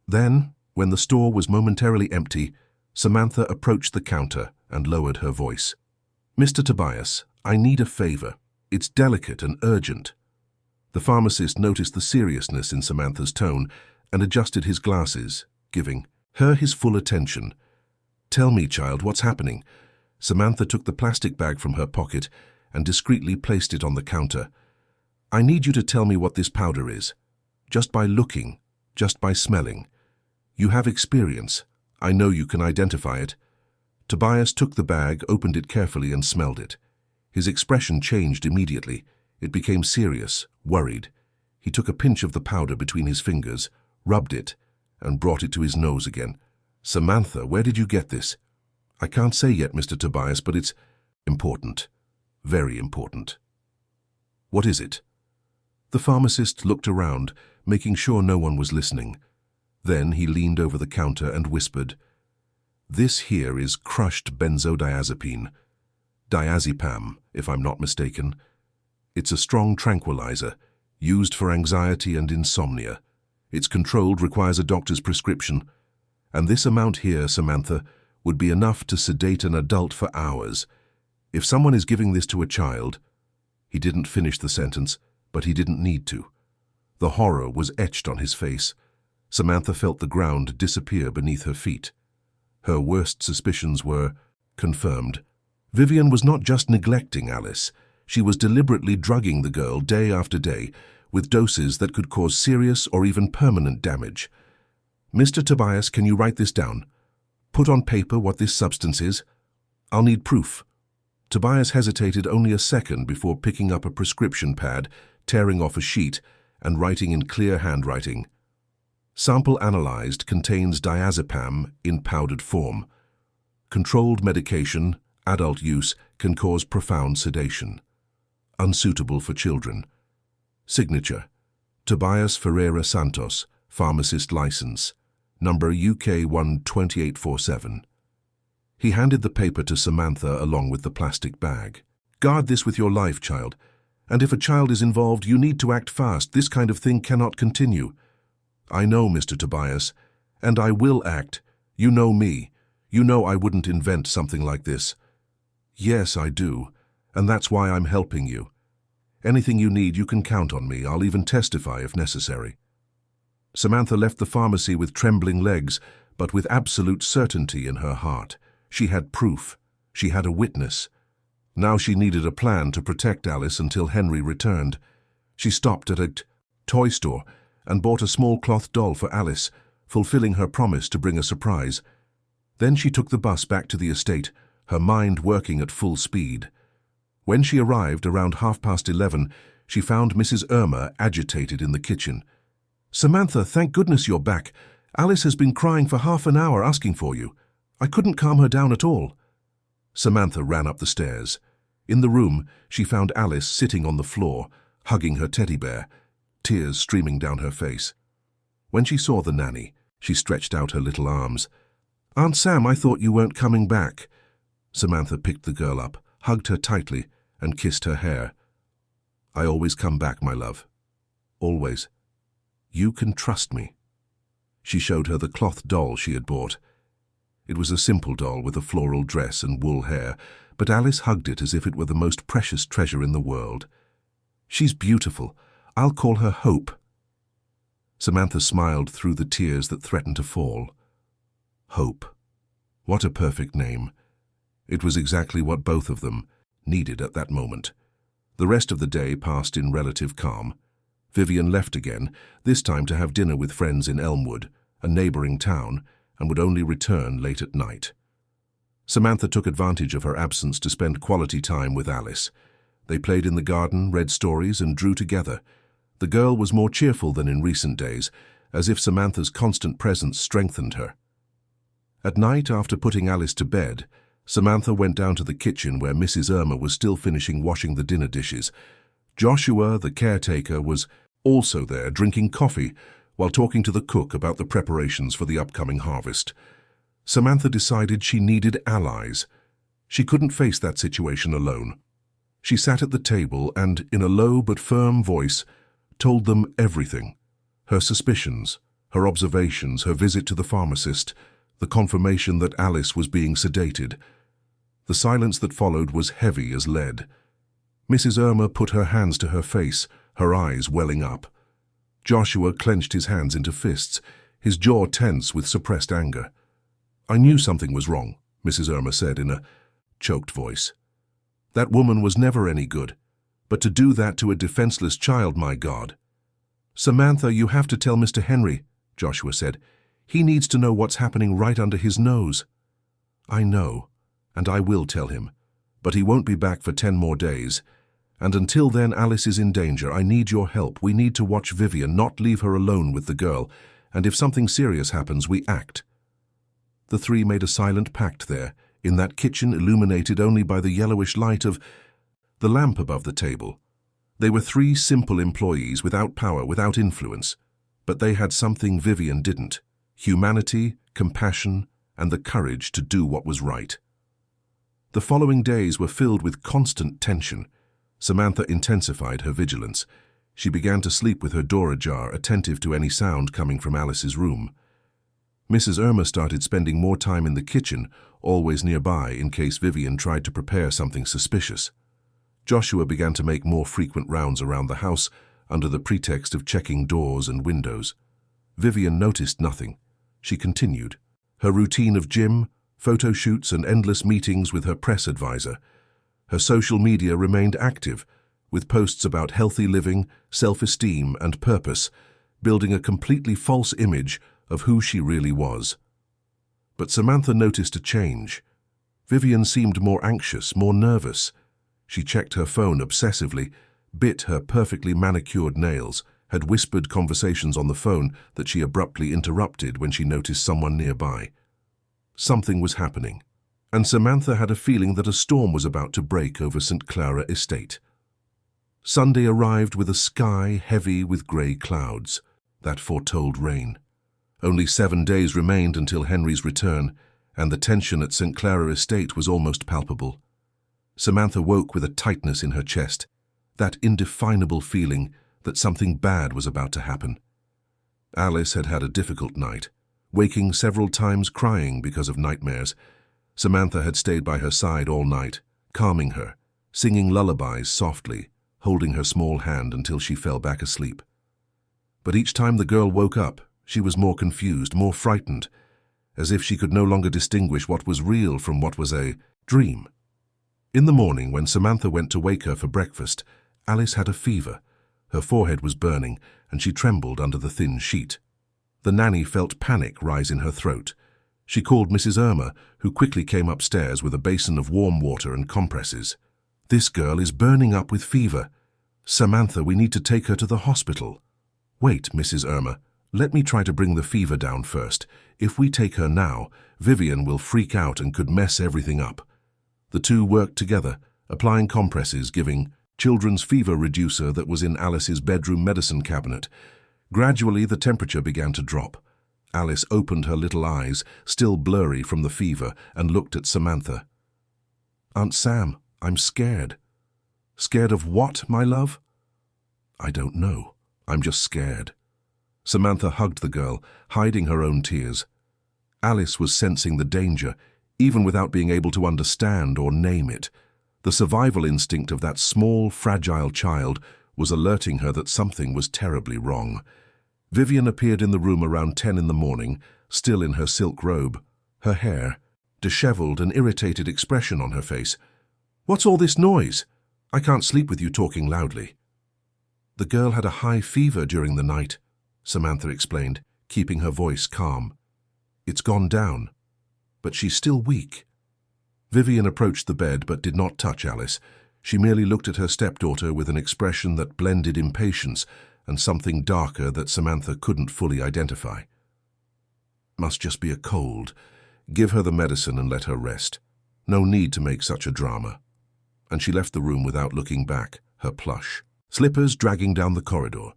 Then, when the store was momentarily empty, Samantha approached the counter and lowered her voice. "Mr. Tobias, I need a favor. It's delicate and urgent." The pharmacist noticed the seriousness in Samantha's tone and adjusted his glasses, giving her his full attention. "Tell me, child, what's happening?" Samantha took the plastic bag from her pocket and discreetly placed it on the counter. "I need you to tell me what this powder is. Just by looking, just by smelling. You have experience. I know you can identify it." Tobias took the bag, opened it carefully, and smelled it. His expression changed immediately. It became serious, worried. He took a pinch of the powder between his fingers, rubbed it, and brought it to his nose again. "Samantha, where did you get this?" "I can't say yet, Mr. Tobias, but it's important. Very important." "What is it?" The pharmacist looked around, making sure no one was listening. Then he leaned over the counter and whispered, "This here is crushed benzodiazepine. Diazepam, if I'm not mistaken. It's a strong tranquilizer, used for anxiety and insomnia. It's controlled, requires a doctor's prescription. And this amount here, Samantha, would be enough to sedate an adult for hours. If someone is giving this to a child—" He didn't finish the sentence, but he didn't need to. The horror was etched on his face. Samantha felt the ground disappear beneath her feet. Her worst suspicions were confirmed. Vivian was not just neglecting Alice, she was deliberately drugging the girl day after day with doses that could cause serious or even permanent damage. "Mr. Tobias, can you write this down? Put on paper what this substance is. I'll need proof." Tobias hesitated only a second before picking up a prescription pad, tearing off a sheet, and writing in clear handwriting. "Sample analyzed contains diazepam in powdered form. Controlled medication, adult use, can cause profound sedation. Unsuitable for children. Signature: Tobias Ferreira Santos, pharmacist license, number UK 12847. He handed the paper to Samantha along with the plastic bag. "Guard this with your life, child. And if a child is involved, you need to act fast. This kind of thing cannot continue." "I know, Mr. Tobias, and I will act. You know me. You know I wouldn't invent something like this." "Yes, I do, and that's why I'm helping you. Anything you need, you can count on me. I'll even testify if necessary." Samantha left the pharmacy with trembling legs, but with absolute certainty in her heart. She had proof. She had a witness. Now she needed a plan to protect Alice until Henry returned. She stopped at a toy store and bought a small cloth doll for Alice, fulfilling her promise to bring a surprise. Then she took the bus back to the estate, her mind working at full speed. When she arrived around 11:30, she found Mrs. Irma agitated in the kitchen. "Samantha, thank goodness you're back. Alice has been crying for half an hour asking for you. I couldn't calm her down at all." Samantha ran up the stairs. In the room, she found Alice sitting on the floor, hugging her teddy bear, tears streaming down her face. When she saw the nanny, she stretched out her little arms. "Aunt Sam, I thought you weren't coming back." Samantha picked the girl up, hugged her tightly, and kissed her hair. "I always come back, my love. Always. You can trust me." She showed her the cloth doll she had bought. It was a simple doll with a floral dress and wool hair, but Alice hugged it as if it were the most precious treasure in the world. "She's beautiful. I'll call her Hope." Samantha smiled through the tears that threatened to fall. Hope. What a perfect name. It was exactly what both of them needed at that moment. The rest of the day passed in relative calm. Vivian left again, this time to have dinner with friends in Elmwood, a neighboring town, and would only return late at night. Samantha took advantage of her absence to spend quality time with Alice. They played in the garden, read stories, and drew together. The girl was more cheerful than in recent days, as if Samantha's constant presence strengthened her. At night, after putting Alice to bed, Samantha went down to the kitchen where Mrs. Irma was still finishing washing the dinner dishes. Joshua, the caretaker, was also there, drinking coffee, while talking to the cook about the preparations for the upcoming harvest. Samantha decided she needed allies. She couldn't face that situation alone. She sat at the table and, in a low but firm voice, told them everything. Her suspicions, her observations, her visit to the pharmacist, the confirmation that Alice was being sedated. The silence that followed was heavy as lead. Mrs. Irma put her hands to her face, her eyes welling up. Joshua clenched his hands into fists, his jaw tense with suppressed anger. "I knew something was wrong," Mrs. Irma said in a choked voice. "That woman was never any good. But to do that to a defenseless child, my God." "Samantha, you have to tell Mr. Henry," Joshua said. "He needs to know what's happening right under his nose." "I know, and I will tell him. But he won't be back for 10 more days. And until then, Alice is in danger. I need your help. We need to watch Vivian, not leave her alone with the girl. And if something serious happens, we act." The three made a silent pact there, in that kitchen illuminated only by the yellowish light of the lamp above the table. They were 3 simple employees without power, without influence. But they had something Vivian didn't: humanity, compassion, and the courage to do what was right. The following days were filled with constant tension. Samantha intensified her vigilance. She began to sleep with her door ajar, attentive to any sound coming from Alice's room. Mrs. Irma started spending more time in the kitchen, always nearby in case Vivian tried to prepare something suspicious. Joshua began to make more frequent rounds around the house under the pretext of checking doors and windows. Vivian noticed nothing. She continued, Her routine of gym, photo shoots and endless meetings with her press advisor. Her social media remained active, with posts about healthy living, self-esteem and purpose, building a completely false image of who she really was. But Samantha noticed a change. Vivian seemed more anxious, more nervous. She checked her phone obsessively, bit her perfectly manicured nails, had whispered conversations on the phone that she abruptly interrupted when she noticed someone nearby. Something was happening, and Samantha had a feeling that a storm was about to break over St. Clara Estate. Sunday arrived with a sky heavy with grey clouds. That foretold rain. Only 7 days remained until Henry's return, and the tension at St. Clara Estate was almost palpable. Samantha woke with a tightness in her chest, that indefinable feeling that something bad was about to happen. Alice had had a difficult night, waking several times crying because of nightmares. Samantha had stayed by her side all night, calming her, singing lullabies softly, holding her small hand until she fell back asleep. But each time the girl woke up, she was more confused, more frightened, as if she could no longer distinguish what was real from what was a dream. In the morning, when Samantha went to wake her for breakfast, Alice had a fever. Her forehead was burning, and she trembled under the thin sheet. The nanny felt panic rise in her throat. She called Mrs. Irma, who quickly came upstairs with a basin of warm water and compresses. "This girl is burning up with fever. Samantha, we need to take her to the hospital." "Wait, Mrs. Irma. Let me try to bring the fever down first. If we take her now, Vivian will freak out and could mess everything up." The two worked together, applying compresses, giving children's fever reducer that was in Alice's bedroom medicine cabinet. Gradually, the temperature began to drop. Alice opened her little eyes, still blurry from the fever, and looked at Samantha. "Aunt Sam, I'm scared." "Scared of what, my love?" "I don't know. I'm just scared." Samantha hugged the girl, hiding her own tears. Alice was sensing the danger, even without being able to understand or name it. The survival instinct of that small, fragile child was alerting her that something was terribly wrong. Vivian appeared in the room around 10 in the morning, still in her silk robe, her hair, disheveled, an irritated expression on her face. "What's all this noise? I can't sleep with you talking loudly." "The girl had a high fever during the night," Samantha explained, keeping her voice calm. "It's gone down, but she's still weak." Vivian approached the bed but did not touch Alice. She merely looked at her stepdaughter with an expression that blended impatience and something darker that Samantha couldn't fully identify. "Must just be a cold. Give her the medicine and let her rest. No need to make such a drama." And she left the room without looking back, her plush slippers dragging down the corridor.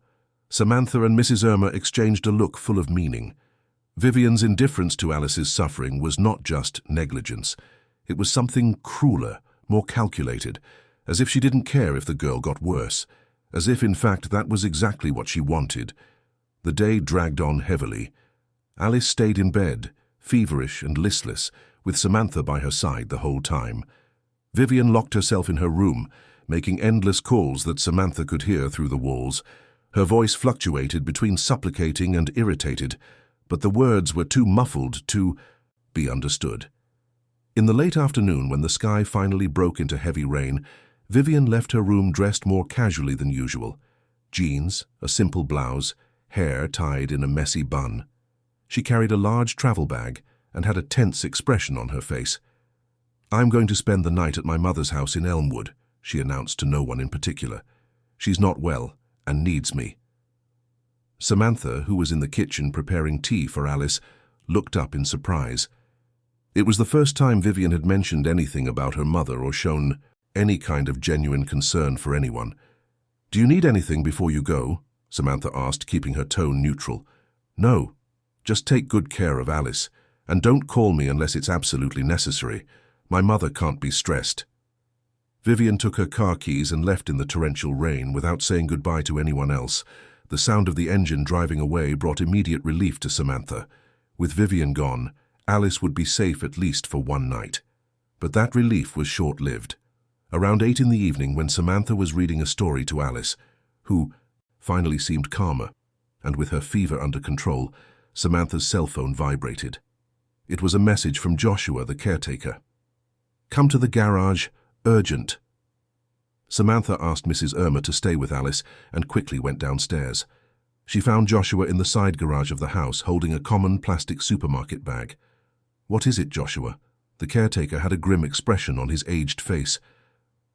Samantha and Mrs. Irma exchanged a look full of meaning. Vivian's indifference to Alice's suffering was not just negligence. It was something crueler, more calculated, as if she didn't care if the girl got worse, as if, in fact, that was exactly what she wanted. The day dragged on heavily. Alice stayed in bed, feverish and listless, with Samantha by her side the whole time. Vivian locked herself in her room, making endless calls that Samantha could hear through the walls. Her voice fluctuated between supplicating and irritated, but the words were too muffled to be understood. In the late afternoon, when the sky finally broke into heavy rain, Vivian left her room dressed more casually than usual. Jeans, a simple blouse, hair tied in a messy bun. She carried a large travel bag and had a tense expression on her face. "I'm going to spend the night at my mother's house in Elmwood," she announced to no one in particular. "She's not well and needs me." Samantha, who was in the kitchen preparing tea for Alice, looked up in surprise. It was the first time Vivian had mentioned anything about her mother or shown any kind of genuine concern for anyone. "Do you need anything before you go?" Samantha asked, keeping her tone neutral. "No, just take good care of Alice, and don't call me unless it's absolutely necessary. My mother can't be stressed." Vivian took her car keys and left in the torrential rain without saying goodbye to anyone else. The sound of the engine driving away brought immediate relief to Samantha. With Vivian gone, Alice would be safe at least for one night. But that relief was short-lived. Around 8 in the evening, when Samantha was reading a story to Alice, who finally seemed calmer, and with her fever under control, Samantha's cell phone vibrated. It was a message from Joshua, the caretaker. "Come to the garage, urgent." Samantha asked Mrs. Irma to stay with Alice and quickly went downstairs. She found Joshua in the side garage of the house, holding a common plastic supermarket bag. "What is it, Joshua?" The caretaker had a grim expression on his aged face.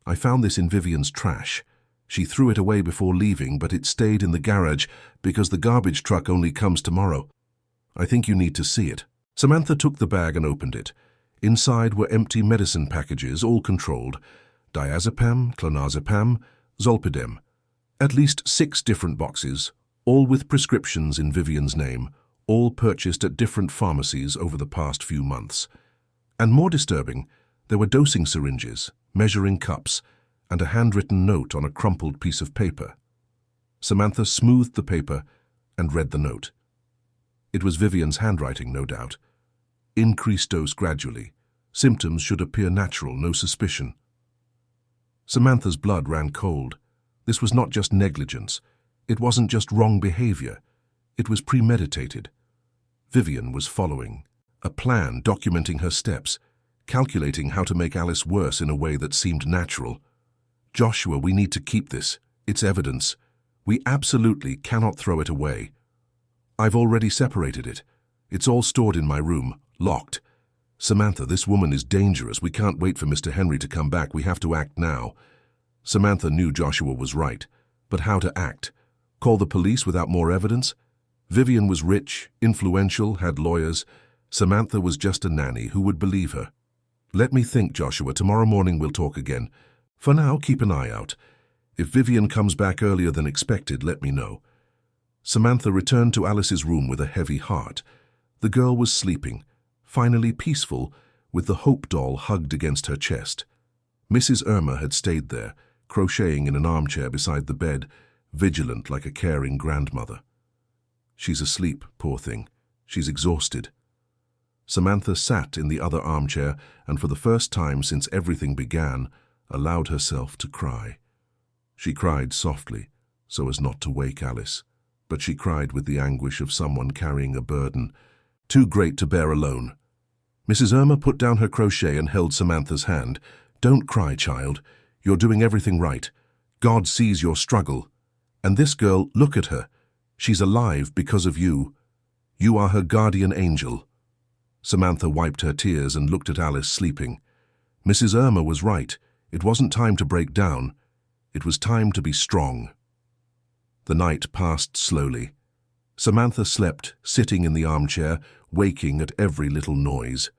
"I found this in Vivian's trash. She threw it away before leaving, but it stayed in the garage because the garbage truck only comes tomorrow. I think you need to see it." Samantha took the bag and opened it. Inside were empty medicine packages, all controlled. Diazepam, clonazepam, zolpidem. At least 6 different boxes, all with prescriptions in Vivian's name, all purchased at different pharmacies over the past few months. And more disturbing, there were dosing syringes, measuring cups, and a handwritten note on a crumpled piece of paper. Samantha smoothed the paper and read the note. It was Vivian's handwriting, no doubt. "Increase dose gradually. Symptoms should appear natural, no suspicion." Samantha's blood ran cold. This was not just negligence. It wasn't just wrong behavior. It was premeditated. Vivian was following a plan, documenting her steps, calculating how to make Alice worse in a way that seemed natural. "Joshua, we need to keep this. It's evidence. We absolutely cannot throw it away. I've already separated it. It's all stored in my room, locked. Samantha, this woman is dangerous. We can't wait for Mr. Henry to come back. We have to act now." Samantha knew Joshua was right, but how to act? Call the police without more evidence? Vivian was rich, influential, had lawyers. Samantha was just a nanny. Who would believe her? "Let me think, Joshua. Tomorrow morning we'll talk again. For now, keep an eye out. If Vivian comes back earlier than expected, let me know." Samantha returned to Alice's room with a heavy heart. The girl was sleeping, finally peaceful, with the Hope doll hugged against her chest. Mrs. Irma had stayed there, crocheting in an armchair beside the bed, vigilant like a caring grandmother. "She's asleep, poor thing. She's exhausted." Samantha sat in the other armchair and for the first time since everything began, allowed herself to cry. She cried softly, so as not to wake Alice, but she cried with the anguish of someone carrying a burden, too great to bear alone. Mrs. Irma put down her crochet and held Samantha's hand. "Don't cry, child. You're doing everything right. God sees your struggle. And this girl, look at her. She's alive because of you. You are her guardian angel." Samantha wiped her tears and looked at Alice sleeping. Mrs. Irma was right. It wasn't time to break down. It was time to be strong. The night passed slowly. Samantha slept, sitting in the armchair, waking at every little noise.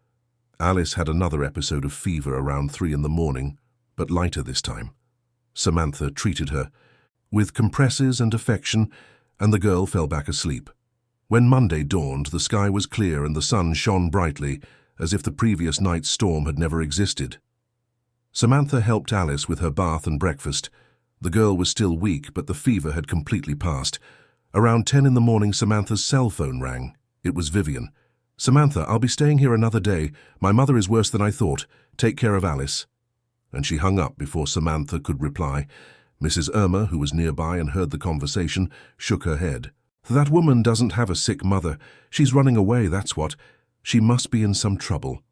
Alice had another episode of fever around 3 in the morning, but lighter this time. Samantha treated her with compresses and affection, and the girl fell back asleep. When Monday dawned, the sky was clear and the sun shone brightly, as if the previous night's storm had never existed. Samantha helped Alice with her bath and breakfast. The girl was still weak, but the fever had completely passed. Around 10 in the morning, Samantha's cell phone rang. It was Vivian. "Samantha, I'll be staying here another day. My mother is worse than I thought. Take care of Alice." And she hung up before Samantha could reply. Mrs. Irma, who was nearby and heard the conversation, shook her head. "That woman doesn't have a sick mother. She's running away, that's what. She must be in some trouble."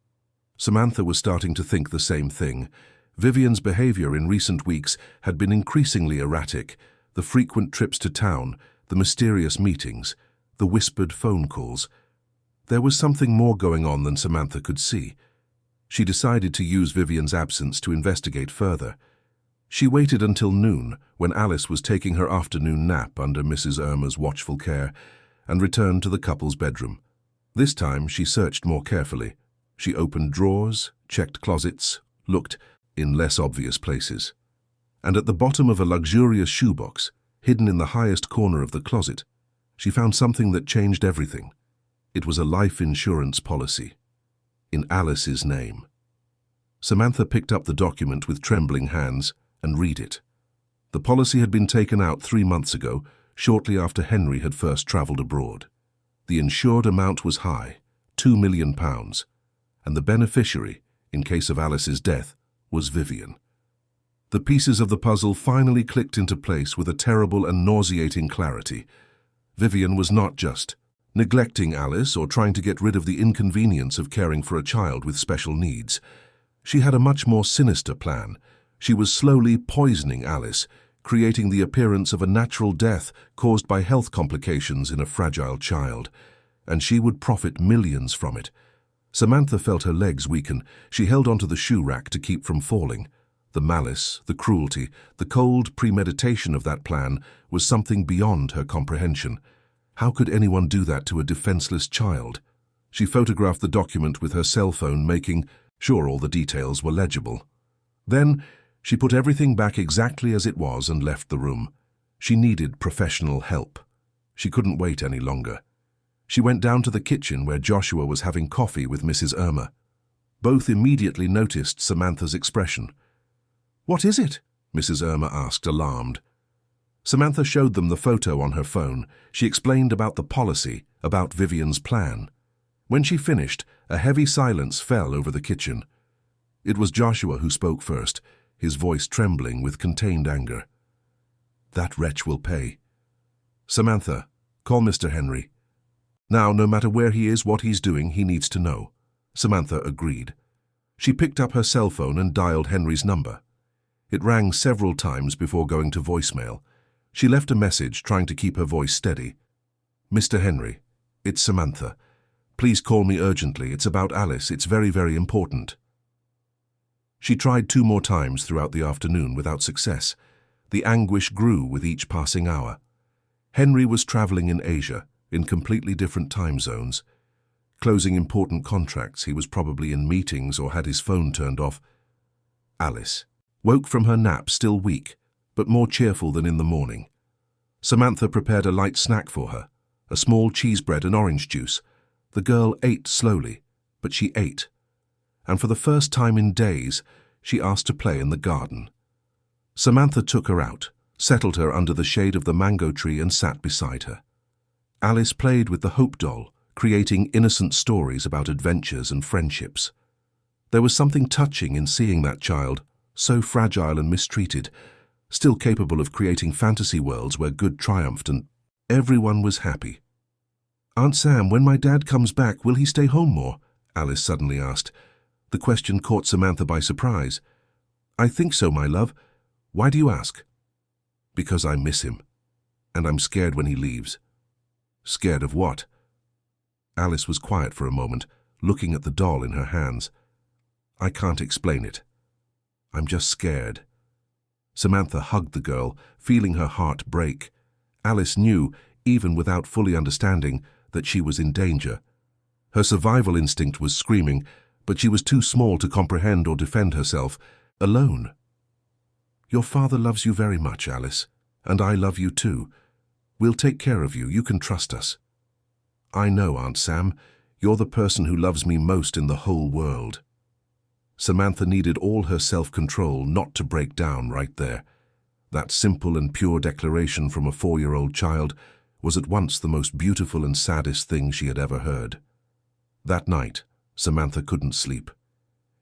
Samantha was starting to think the same thing. Vivian's behavior in recent weeks had been increasingly erratic. The frequent trips to town, the mysterious meetings, the whispered phone calls. There was something more going on than Samantha could see. She decided to use Vivian's absence to investigate further. She waited until noon, when Alice was taking her afternoon nap under Mrs. Irma's watchful care, and returned to the couple's bedroom. This time she searched more carefully. She opened drawers, checked closets, looked in less obvious places. And at the bottom of a luxurious shoebox, hidden in the highest corner of the closet, she found something that changed everything. It was a life insurance policy, in Alice's name. Samantha picked up the document with trembling hands and read it. The policy had been taken out 3 months ago, shortly after Henry had first travelled abroad. The insured amount was high, £2 million, and the beneficiary, in case of Alice's death, was Vivian. The pieces of the puzzle finally clicked into place with a terrible and nauseating clarity. Vivian was not just neglecting Alice or trying to get rid of the inconvenience of caring for a child with special needs. She had a much more sinister plan. She was slowly poisoning Alice, creating the appearance of a natural death caused by health complications in a fragile child, and she would profit millions from it. Samantha felt her legs weaken. She held onto the shoe rack to keep from falling. The malice, the cruelty, the cold premeditation of that plan was something beyond her comprehension. How could anyone do that to a defenseless child? She photographed the document with her cell phone, making sure all the details were legible. Then, she put everything back exactly as it was and left the room. She needed professional help. She couldn't wait any longer. She went down to the kitchen where Joshua was having coffee with Mrs. Irma. Both immediately noticed Samantha's expression. "What is it?" Mrs. Irma asked, alarmed. Samantha showed them the photo on her phone. She explained about the policy, about Vivian's plan. When she finished, a heavy silence fell over the kitchen. It was Joshua who spoke first, his voice trembling with contained anger. "That wretch will pay. Samantha, call Mr. Henry. Now, no matter where he is, what he's doing, he needs to know." Samantha agreed. She picked up her cell phone and dialed Henry's number. It rang several times before going to voicemail. She left a message, trying to keep her voice steady. "Mr. Henry, it's Samantha. Please call me urgently. It's about Alice. It's very, very important." She tried 2 more times throughout the afternoon without success. The anguish grew with each passing hour. Henry was traveling in Asia, in completely different time zones. Closing important contracts, he was probably in meetings or had his phone turned off. Alice woke from her nap still weak, but more cheerful than in the morning. Samantha prepared a light snack for her, a small cheese bread and orange juice. The girl ate slowly, but she ate. And for the first time in days, she asked to play in the garden. Samantha took her out, settled her under the shade of the mango tree and sat beside her. Alice played with the Hope doll, creating innocent stories about adventures and friendships. There was something touching in seeing that child, so fragile and mistreated, still capable of creating fantasy worlds where good triumphed and everyone was happy. "Aunt Sam, when my dad comes back, will he stay home more?" Alice suddenly asked. The question caught Samantha by surprise. "I think so, my love. Why do you ask?" "Because I miss him, and I'm scared when he leaves." "Scared of what?" Alice was quiet for a moment, looking at the doll in her hands. "I can't explain it. I'm just scared." Samantha hugged the girl, feeling her heart break. Alice knew, even without fully understanding, that she was in danger. Her survival instinct was screaming, but she was too small to comprehend or defend herself, alone. "Your father loves you very much, Alice, and I love you too. We'll take care of you. You can trust us." "I know, Aunt Sam. You're the person who loves me most in the whole world." Samantha needed all her self-control not to break down right there. That simple and pure declaration from a 4-year-old child was at once the most beautiful and saddest thing she had ever heard. That night, Samantha couldn't sleep.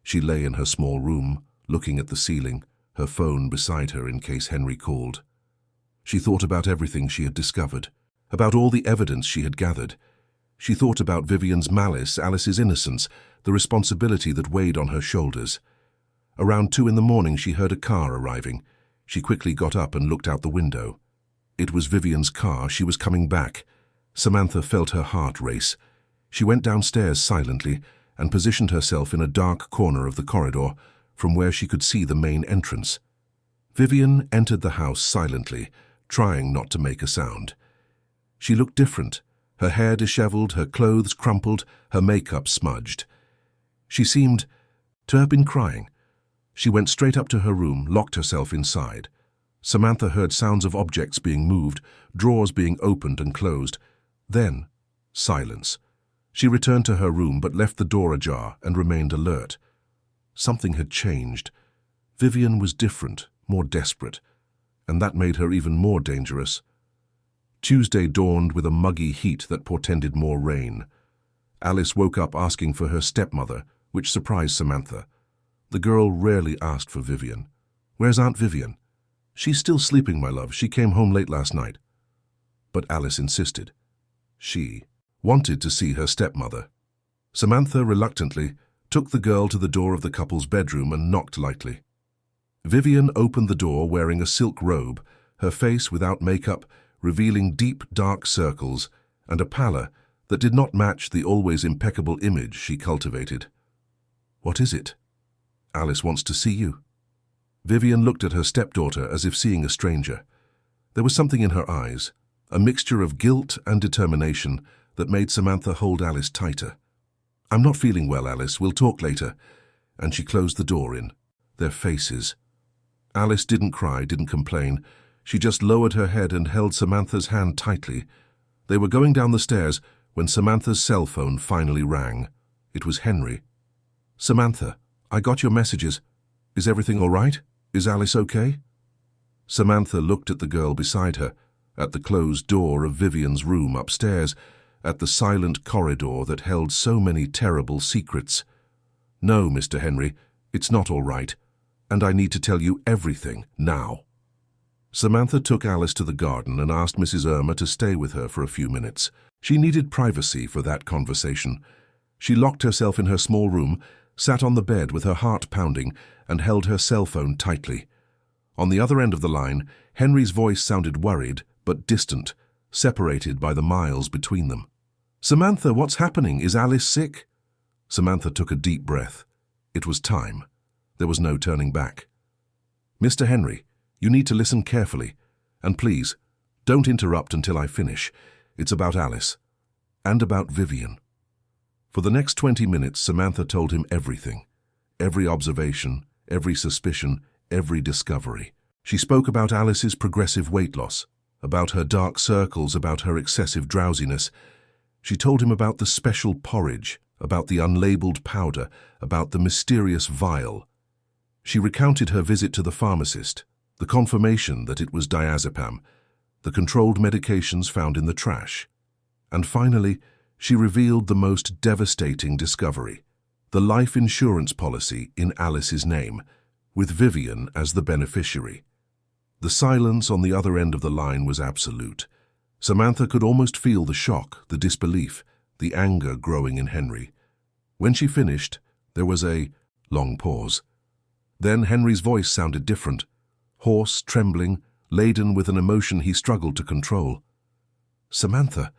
She lay in her small room, looking at the ceiling, her phone beside her in case Henry called. She thought about everything she had discovered, about all the evidence she had gathered. She thought about Vivian's malice, Alice's innocence, the responsibility that weighed on her shoulders. Around 2 in the morning, she heard a car arriving. She quickly got up and looked out the window. It was Vivian's car. She was coming back. Samantha felt her heart race. She went downstairs silently and positioned herself in a dark corner of the corridor from where she could see the main entrance. Vivian entered the house silently, trying not to make a sound. She looked different, her hair disheveled, her clothes crumpled, her makeup smudged. She seemed to have been crying. She went straight up to her room, locked herself inside. Samantha heard sounds of objects being moved, drawers being opened and closed. Then, silence. She returned to her room but left the door ajar and remained alert. Something had changed. Vivian was different, more desperate, and that made her even more dangerous. Tuesday dawned with a muggy heat that portended more rain. Alice woke up asking for her stepmother, which surprised Samantha. The girl rarely asked for Vivian. "Where's Aunt Vivian?" "She's still sleeping, my love. She came home late last night." But Alice insisted. She wanted to see her stepmother. Samantha reluctantly took the girl to the door of the couple's bedroom and knocked lightly. Vivian opened the door wearing a silk robe, her face without makeup, revealing deep, dark circles and a pallor that did not match the always impeccable image she cultivated. "What is it?" "Alice wants to see you." Vivian looked at her stepdaughter as if seeing a stranger. There was something in her eyes, a mixture of guilt and determination that made Samantha hold Alice tighter. "I'm not feeling well, Alice. We'll talk later." And she closed the door in. Their faces. Alice didn't cry, didn't complain. She just lowered her head and held Samantha's hand tightly. They were going down the stairs when Samantha's cell phone finally rang. It was Henry. "Samantha, I got your messages. Is everything all right? Is Alice okay?" Samantha looked at the girl beside her, at the closed door of Vivian's room upstairs, at the silent corridor that held so many terrible secrets. "No, Mr. Henry, it's not all right, and I need to tell you everything now." Samantha took Alice to the garden and asked Mrs. Irma to stay with her for a few minutes. She needed privacy for that conversation. She locked herself in her small room, sat on the bed with her heart pounding, and held her cell phone tightly. On the other end of the line, Henry's voice sounded worried but distant, separated by the miles between them. "Samantha, what's happening? Is Alice sick?" Samantha took a deep breath. It was time. There was no turning back. "Mr. Henry, you need to listen carefully. And please, don't interrupt until I finish. It's about Alice. And about Vivian." For the next 20 minutes, Samantha told him everything. Every observation, every suspicion, every discovery. She spoke about Alice's progressive weight loss, about her dark circles, about her excessive drowsiness. She told him about the special porridge, about the unlabeled powder, about the mysterious vial. She recounted her visit to the pharmacist, the confirmation that it was diazepam, the controlled medications found in the trash. And finally, she revealed the most devastating discovery, the life insurance policy in Alice's name, with Vivian as the beneficiary. The silence on the other end of the line was absolute. Samantha could almost feel the shock, the disbelief, the anger growing in Henry. When she finished, there was a long pause. Then Henry's voice sounded different, hoarse, trembling, laden with an emotion he struggled to control. "Samantha,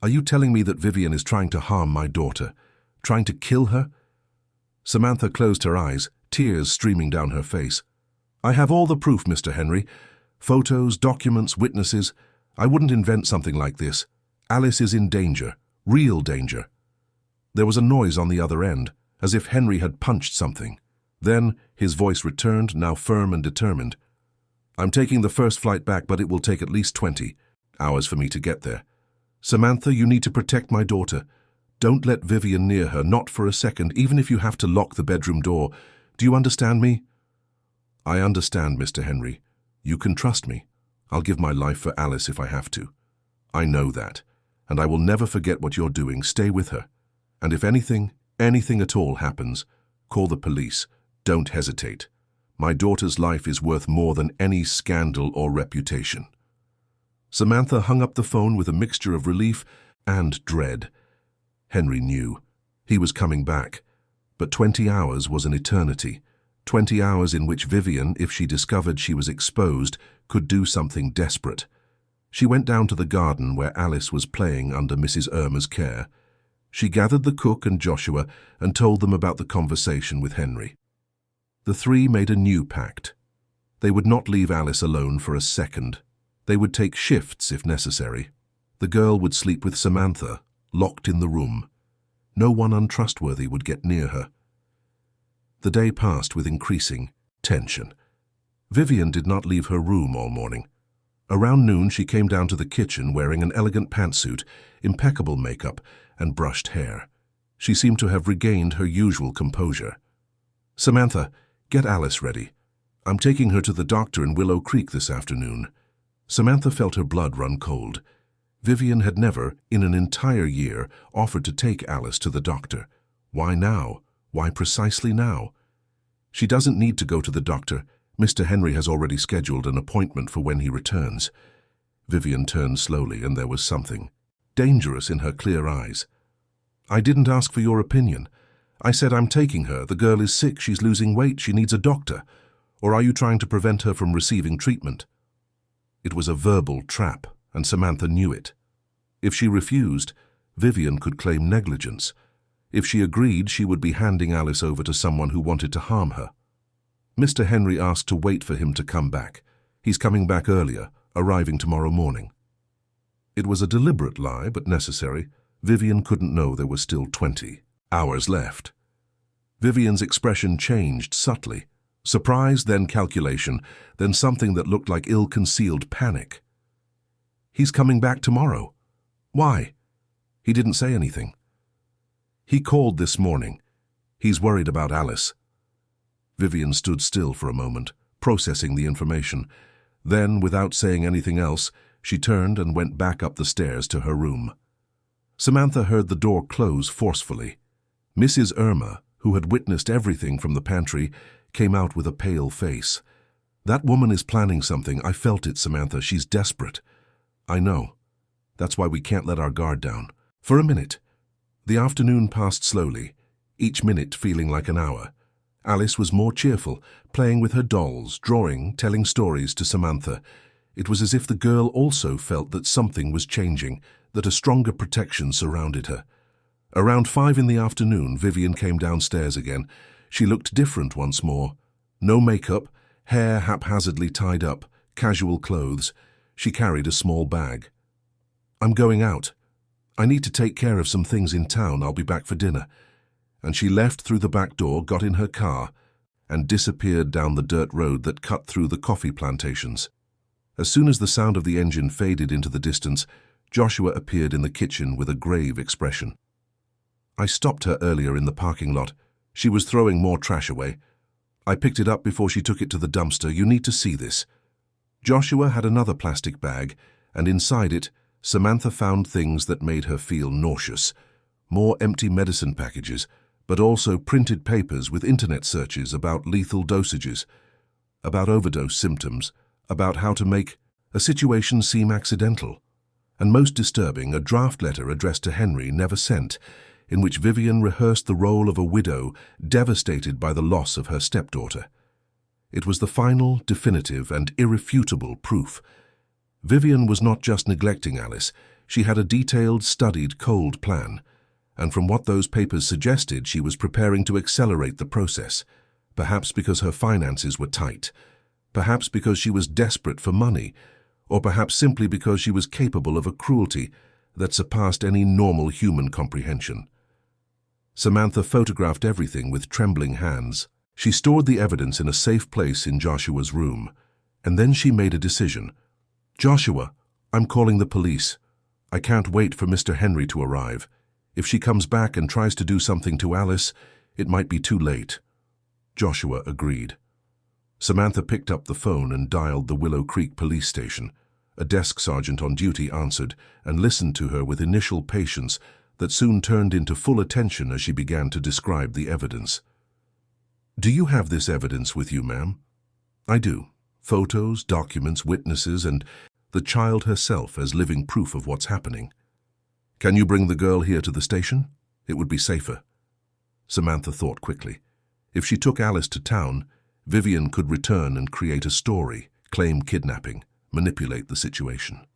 are you telling me that Vivian is trying to harm my daughter, trying to kill her?" Samantha closed her eyes, tears streaming down her face. "I have all the proof, Mr. Henry. Photos, documents, witnesses. I wouldn't invent something like this. Alice is in danger, real danger." There was a noise on the other end, as if Henry had punched something. Then his voice returned, now firm and determined. "I'm taking the first flight back, but it will take at least 20 hours for me to get there. Samantha, you need to protect my daughter. Don't let Vivian near her, not for a second, even if you have to lock the bedroom door. Do you understand me?" "I understand, Mr. Henry. You can trust me. I'll give my life for Alice if I have to. I know that, and I will never forget what you're doing. Stay with her. And if anything at all happens, call the police. Don't hesitate. My daughter's life is worth more than any scandal or reputation." Samantha hung up the phone with a mixture of relief and dread. Henry knew. He was coming back. But 20 hours was an eternity. 20 hours in which Vivian, if she discovered she was exposed, could do something desperate. She went down to the garden where Alice was playing under Mrs. Irma's care. She gathered the cook and Joshua and told them about the conversation with Henry. The three made a new pact. They would not leave Alice alone for a second. They would take shifts if necessary. The girl would sleep with Samantha, locked in the room. No one untrustworthy would get near her. The day passed with increasing tension. Vivian did not leave her room all morning. Around noon she came down to the kitchen wearing an elegant pantsuit, impeccable makeup, and brushed hair. She seemed to have regained her usual composure. "Samantha, get Alice ready. I'm taking her to the doctor in Willow Creek this afternoon." Samantha felt her blood run cold. Vivian had never, in an entire year, offered to take Alice to the doctor. Why now? Why precisely now? "She doesn't need to go to the doctor. Mr. Henry has already scheduled an appointment for when he returns." Vivian turned slowly, and there was something dangerous in her clear eyes. "I didn't ask for your opinion. I said I'm taking her. The girl is sick, she's losing weight, she needs a doctor. Or are you trying to prevent her from receiving treatment?" It was a verbal trap, and Samantha knew it. If she refused, Vivian could claim negligence. If she agreed, she would be handing Alice over to someone who wanted to harm her. Mr. Henry asked to wait for him to come back. He's coming back earlier, arriving tomorrow morning. It was a deliberate lie, but necessary. Vivian couldn't know there were still 20 hours left. Vivian's expression changed subtly. Surprise, then calculation, then something that looked like ill-concealed panic. "He's coming back tomorrow. Why?" He didn't say anything. "He called this morning. He's worried about Alice." Vivian stood still for a moment, processing the information. Then, without saying anything else, she turned and went back up the stairs to her room. Samantha heard the door close forcefully. Mrs. Irma, who had witnessed everything from the pantry, came out with a pale face. "That woman is planning something. I felt it, Samantha. She's desperate." "I know. That's why we can't let our guard down." For a minute. The afternoon passed slowly, each minute feeling like an hour. Alice was more cheerful, playing with her dolls, drawing, telling stories to Samantha. It was as if the girl also felt that something was changing, that a stronger protection surrounded her. Around 5 in the afternoon, Vivian came downstairs again. She looked different once more. No makeup, hair haphazardly tied up, casual clothes. She carried a small bag. "I'm going out. I need to take care of some things in town. I'll be back for dinner." And she left through the back door, got in her car, and disappeared down the dirt road that cut through the coffee plantations. As soon as the sound of the engine faded into the distance, Joshua appeared in the kitchen with a grave expression. "I stopped her earlier in the parking lot. She was throwing more trash away. I picked it up before she took it to the dumpster. You need to see this." Joshua had another plastic bag, and inside it, Samantha found things that made her feel nauseous. More empty medicine packages, but also printed papers with internet searches about lethal dosages, about overdose symptoms, about how to make a situation seem accidental. And most disturbing, a draft letter addressed to Henry, never sent, in which Vivian rehearsed the role of a widow devastated by the loss of her stepdaughter. It was the final, definitive, and irrefutable proof. Vivian was not just neglecting Alice, she had a detailed, studied, cold plan. And from what those papers suggested, she was preparing to accelerate the process, perhaps because her finances were tight, perhaps because she was desperate for money, or perhaps simply because she was capable of a cruelty that surpassed any normal human comprehension. Samantha photographed everything with trembling hands. She stored the evidence in a safe place in Joshua's room, and then she made a decision. "Joshua, I'm calling the police. I can't wait for Mr. Henry to arrive. If she comes back and tries to do something to Alice, it might be too late." Joshua agreed. Samantha picked up the phone and dialed the Willow Creek police station. A desk sergeant on duty answered and listened to her with initial patience that soon turned into full attention as she began to describe the evidence. "Do you have this evidence with you, ma'am?" "I do. Photos, documents, witnesses, and the child herself as living proof of what's happening." "Can you bring the girl here to the station? It would be safer." Samantha thought quickly. If she took Alice to town, Vivian could return and create a story, claim kidnapping, manipulate the situation.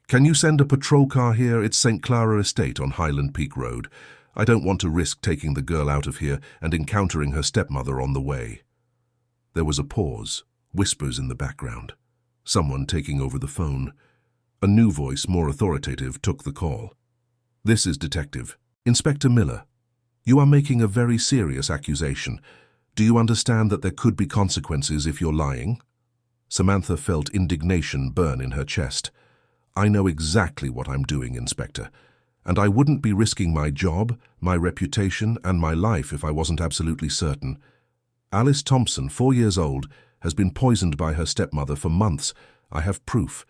"Can you send a patrol car here? It's St. Clara Estate on Highland Peak Road. I don't want to risk taking the girl out of here and encountering her stepmother on the way." There was a pause, whispers in the background. Someone taking over the phone. A new voice, more authoritative, took the call. "This is Detective. Inspector Miller. You are making a very serious accusation. Do you understand that there could be consequences if you're lying?" Samantha felt indignation burn in her chest. "I know exactly what I'm doing, Inspector, and I wouldn't be risking my job, my reputation, and my life if I wasn't absolutely certain. Alice Thompson, 4 years old, has been poisoned by her stepmother for months. I have proof.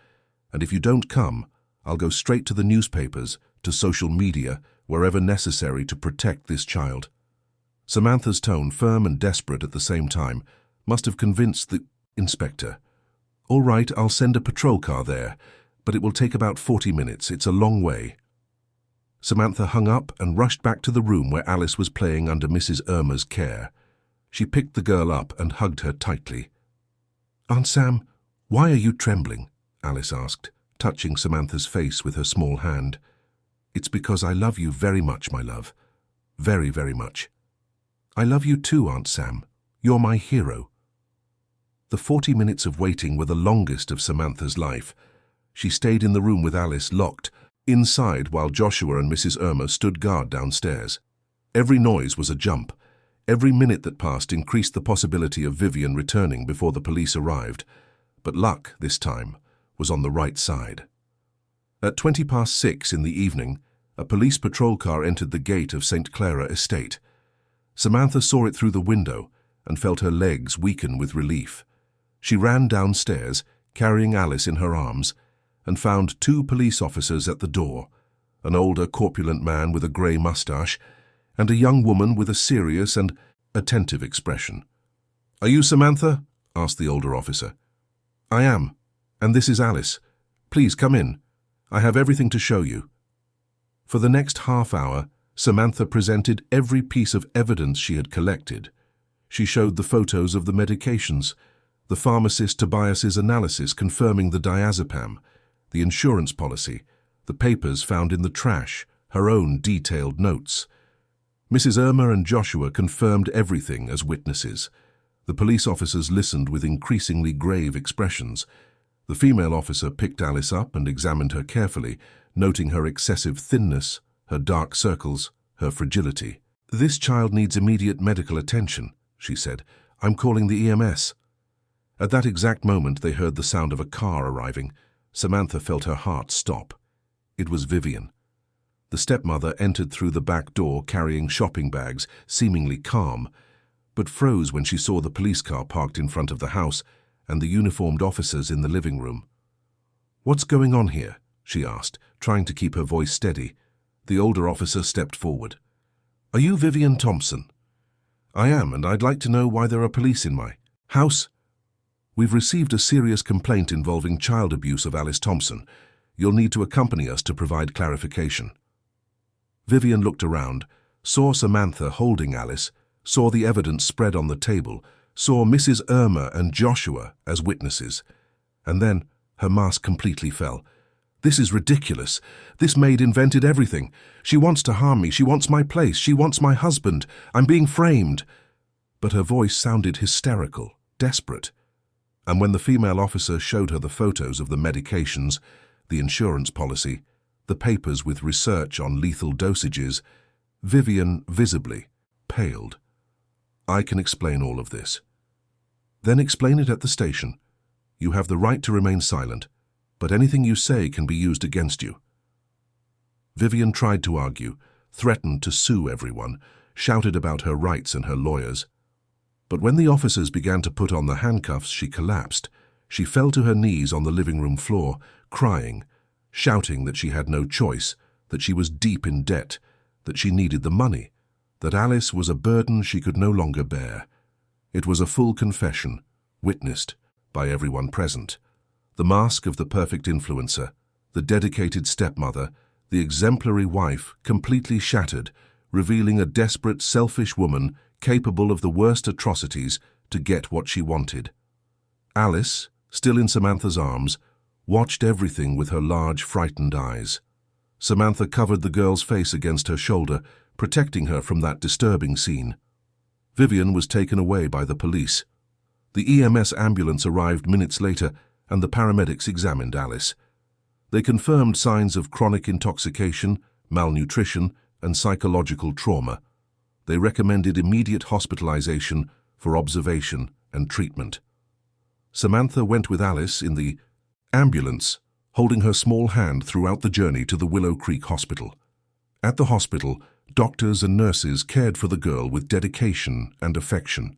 And if you don't come, I'll go straight to the newspapers, to social media, wherever necessary to protect this child." Samantha's tone, firm and desperate at the same time, must have convinced the inspector. "All right, I'll send a patrol car there, but it will take about 40 minutes. It's a long way." Samantha hung up and rushed back to the room where Alice was playing under Mrs. Irma's care. She picked the girl up and hugged her tightly. "Aunt Sam, why are you trembling?" Alice asked, touching Samantha's face with her small hand. "It's because I love you very much, my love. Very, very much." "I love you too, Aunt Sam. You're my hero." The 40 minutes of waiting were the longest of Samantha's life. She stayed in the room with Alice locked inside while Joshua and Mrs. Irma stood guard downstairs. Every noise was a jump. Every minute that passed increased the possibility of Vivian returning before the police arrived. But luck, this time, was on the right side. At 6:20 in the evening, a police patrol car entered the gate of St. Clara Estate. Samantha saw it through the window and felt her legs weaken with relief. She ran downstairs, carrying Alice in her arms, and found 2 police officers at the door, an older corpulent man with a grey moustache and a young woman with a serious and attentive expression. "Are you Samantha?" asked the older officer. "I am, and this is Alice. Please come in. I have everything to show you." For the next half hour, Samantha presented every piece of evidence she had collected. She showed the photos of the medications, the pharmacist Tobias's analysis confirming the diazepam, the insurance policy, the papers found in the trash, her own detailed notes. Mrs. Irma and Joshua confirmed everything as witnesses. The police officers listened with increasingly grave expressions. The female officer picked Alice up and examined her carefully, noting her excessive thinness, her dark circles, her fragility. "This child needs immediate medical attention," she said. "I'm calling the EMS." At that exact moment they heard the sound of a car arriving. Samantha felt her heart stop. It was Vivian. The stepmother entered through the back door carrying shopping bags, seemingly calm, but froze when she saw the police car parked in front of the house and the uniformed officers in the living room. "What's going on here?" she asked, trying to keep her voice steady. The older officer stepped forward. "Are you Vivian Thompson?" "I am, and I'd like to know why there are police in my house." "We've received a serious complaint involving child abuse of Alice Thompson. You'll need to accompany us to provide clarification." Vivian looked around, saw Samantha holding Alice, saw the evidence spread on the table, saw Mrs. Irma and Joshua as witnesses, and then her mask completely fell. "This is ridiculous. This maid invented everything. She wants to harm me. She wants my place. She wants my husband. I'm being framed." But her voice sounded hysterical, desperate. And when the female officer showed her the photos of the medications, the insurance policy, the papers with research on lethal dosages, Vivian visibly paled. "I can explain all of this." "Then explain it at the station. You have the right to remain silent, but anything you say can be used against you." Vivian tried to argue, threatened to sue everyone, shouted about her rights and her lawyers. But when the officers began to put on the handcuffs, she collapsed. She fell to her knees on the living room floor, crying, shouting that she had no choice, that she was deep in debt, that she needed the money, that Alice was a burden she could no longer bear. It was a full confession, witnessed by everyone present. The mask of the perfect influencer, the dedicated stepmother, the exemplary wife completely shattered, revealing a desperate, selfish woman capable of the worst atrocities to get what she wanted. Alice, still in Samantha's arms, watched everything with her large, frightened eyes. Samantha covered the girl's face against her shoulder, protecting her from that disturbing scene. Vivian was taken away by the police. The EMS ambulance arrived minutes later, and the paramedics examined Alice. They confirmed signs of chronic intoxication, malnutrition, and psychological trauma. They recommended immediate hospitalization for observation and treatment. Samantha went with Alice in the ambulance, holding her small hand throughout the journey to the Willow Creek Hospital. At the hospital, doctors and nurses cared for the girl with dedication and affection.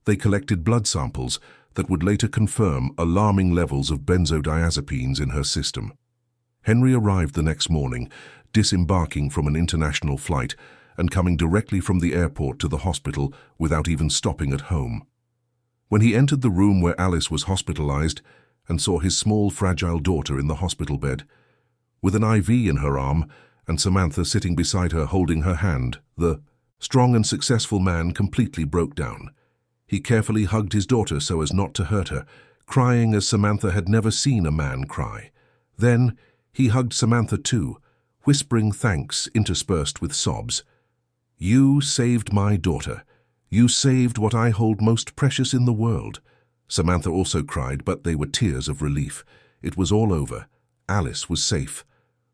They collected blood samples that would later confirm alarming levels of benzodiazepines in her system. Henry arrived the next morning, disembarking from an international flight and coming directly from the airport to the hospital without even stopping at home. When he entered the room where Alice was hospitalized and saw his small, fragile daughter in the hospital bed, with an IV in her arm and Samantha sitting beside her holding her hand. The strong and successful man completely broke down. He carefully hugged his daughter so as not to hurt her, crying as Samantha had never seen a man cry. Then he hugged Samantha too, whispering thanks interspersed with sobs. "You saved my daughter. You saved what I hold most precious in the world." Samantha also cried, but they were tears of relief. It was all over. Alice was safe.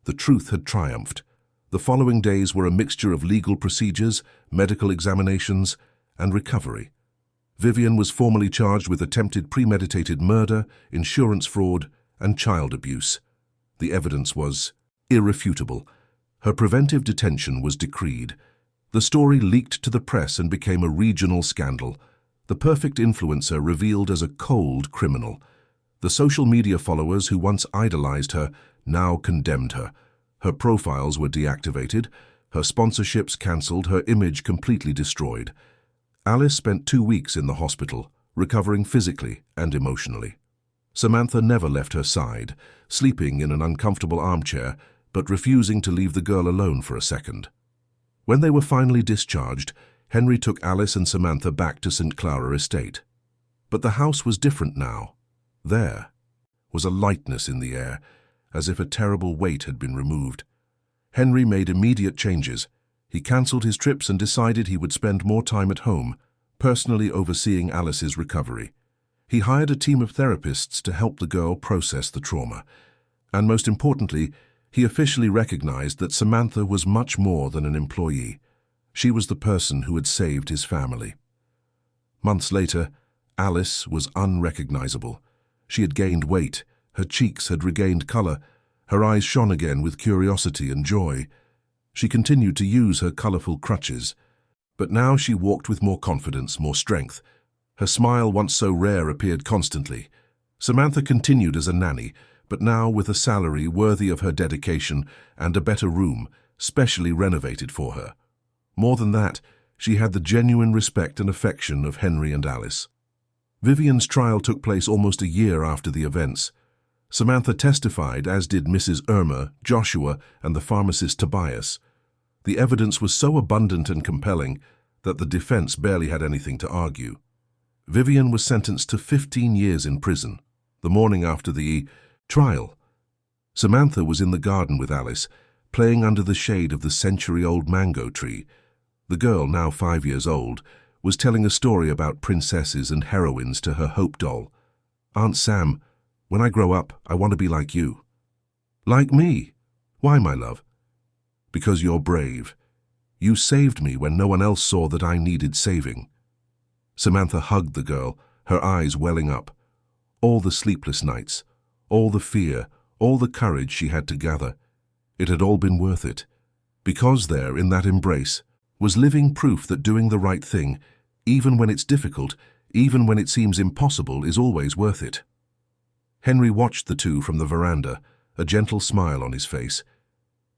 The truth had triumphed. The following days were a mixture of legal procedures, medical examinations, and recovery. Vivian was formally charged with attempted premeditated murder, insurance fraud, and child abuse. The evidence was irrefutable. Her preventive detention was decreed. The story leaked to the press and became a regional scandal. The perfect influencer revealed as a cold criminal. The social media followers who once idolized her now condemned her. Her profiles were deactivated, her sponsorships cancelled, her image completely destroyed. Alice spent 2 weeks in the hospital, recovering physically and emotionally. Samantha never left her side, sleeping in an uncomfortable armchair, but refusing to leave the girl alone for a second. When they were finally discharged, Henry took Alice and Samantha back to St. Clara Estate. But the house was different now. There was a lightness in the air, as if a terrible weight had been removed. Henry made immediate changes. He cancelled his trips and decided he would spend more time at home, personally overseeing Alice's recovery. He hired a team of therapists to help the girl process the trauma. And most importantly, he officially recognized that Samantha was much more than an employee. She was the person who had saved his family. Months later, Alice was unrecognizable. She had gained weight, her cheeks had regained color, her eyes shone again with curiosity and joy. She continued to use her colorful crutches, but now she walked with more confidence, more strength. Her smile, once so rare, appeared constantly. Samantha continued as a nanny, but now with a salary worthy of her dedication and a better room, specially renovated for her. More than that, she had the genuine respect and affection of Henry and Alice. Vivian's trial took place almost a year after the events. Samantha testified, as did Mrs. Irma, Joshua, and the pharmacist Tobias. The evidence was so abundant and compelling that the defense barely had anything to argue. Vivian was sentenced to 15 years in prison, the morning after the trial. Samantha was in the garden with Alice, playing under the shade of the century-old mango tree. The girl, now 5 years old, was telling a story about princesses and heroines to her Hope doll. "Aunt Sam, when I grow up, I want to be like you." "Like me? Why, my love?" "Because you're brave. You saved me when no one else saw that I needed saving." Samantha hugged the girl, her eyes welling up. All the sleepless nights, all the fear, all the courage she had to gather, it had all been worth it. Because there, in that embrace, was living proof that doing the right thing, even when it's difficult, even when it seems impossible, is always worth it. Henry watched the two from the veranda, a gentle smile on his face.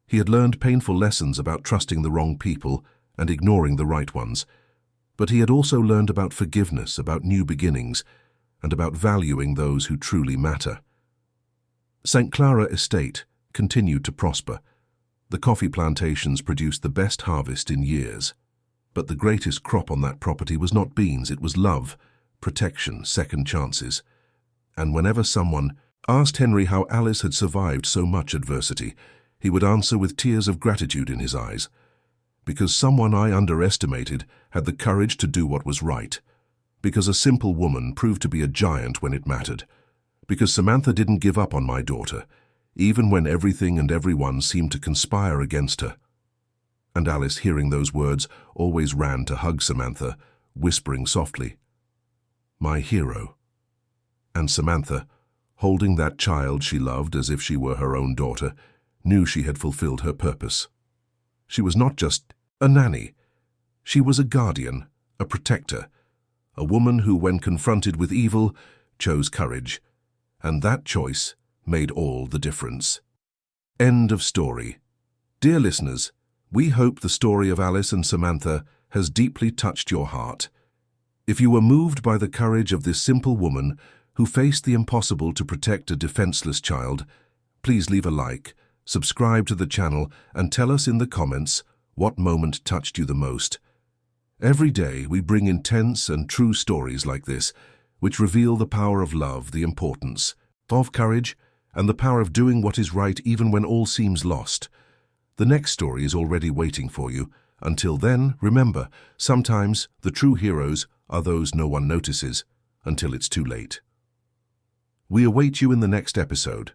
He had learned painful lessons about trusting the wrong people and ignoring the right ones. But he had also learned about forgiveness, about new beginnings, and about valuing those who truly matter. St. Clara Estate continued to prosper. The coffee plantations produced the best harvest in years. But the greatest crop on that property was not beans, it was love, protection, second chances. And whenever someone asked Henry how Alice had survived so much adversity, he would answer with tears of gratitude in his eyes. Because someone I underestimated had the courage to do what was right. Because a simple woman proved to be a giant when it mattered. Because Samantha didn't give up on my daughter, even when everything and everyone seemed to conspire against her. And Alice, hearing those words, always ran to hug Samantha, whispering softly, "My hero." And Samantha, holding that child she loved as if she were her own daughter, knew she had fulfilled her purpose. She was not just a nanny. She was a guardian, a protector, a woman who, when confronted with evil, chose courage. And that choice made all the difference. End of story. Dear listeners, we hope the story of Alice and Samantha has deeply touched your heart. If you were moved by the courage of this simple woman who faced the impossible to protect a defenseless child, please leave a like, Subscribe to the channel and tell us in the comments what moment touched you the most. Every day we bring intense and true stories like this, which reveal the power of love, the importance of courage, and the power of doing what is right even when all seems lost. The next story is already waiting for you. Until then, remember, sometimes the true heroes are those no one notices until it's too late. We await you in the next episode.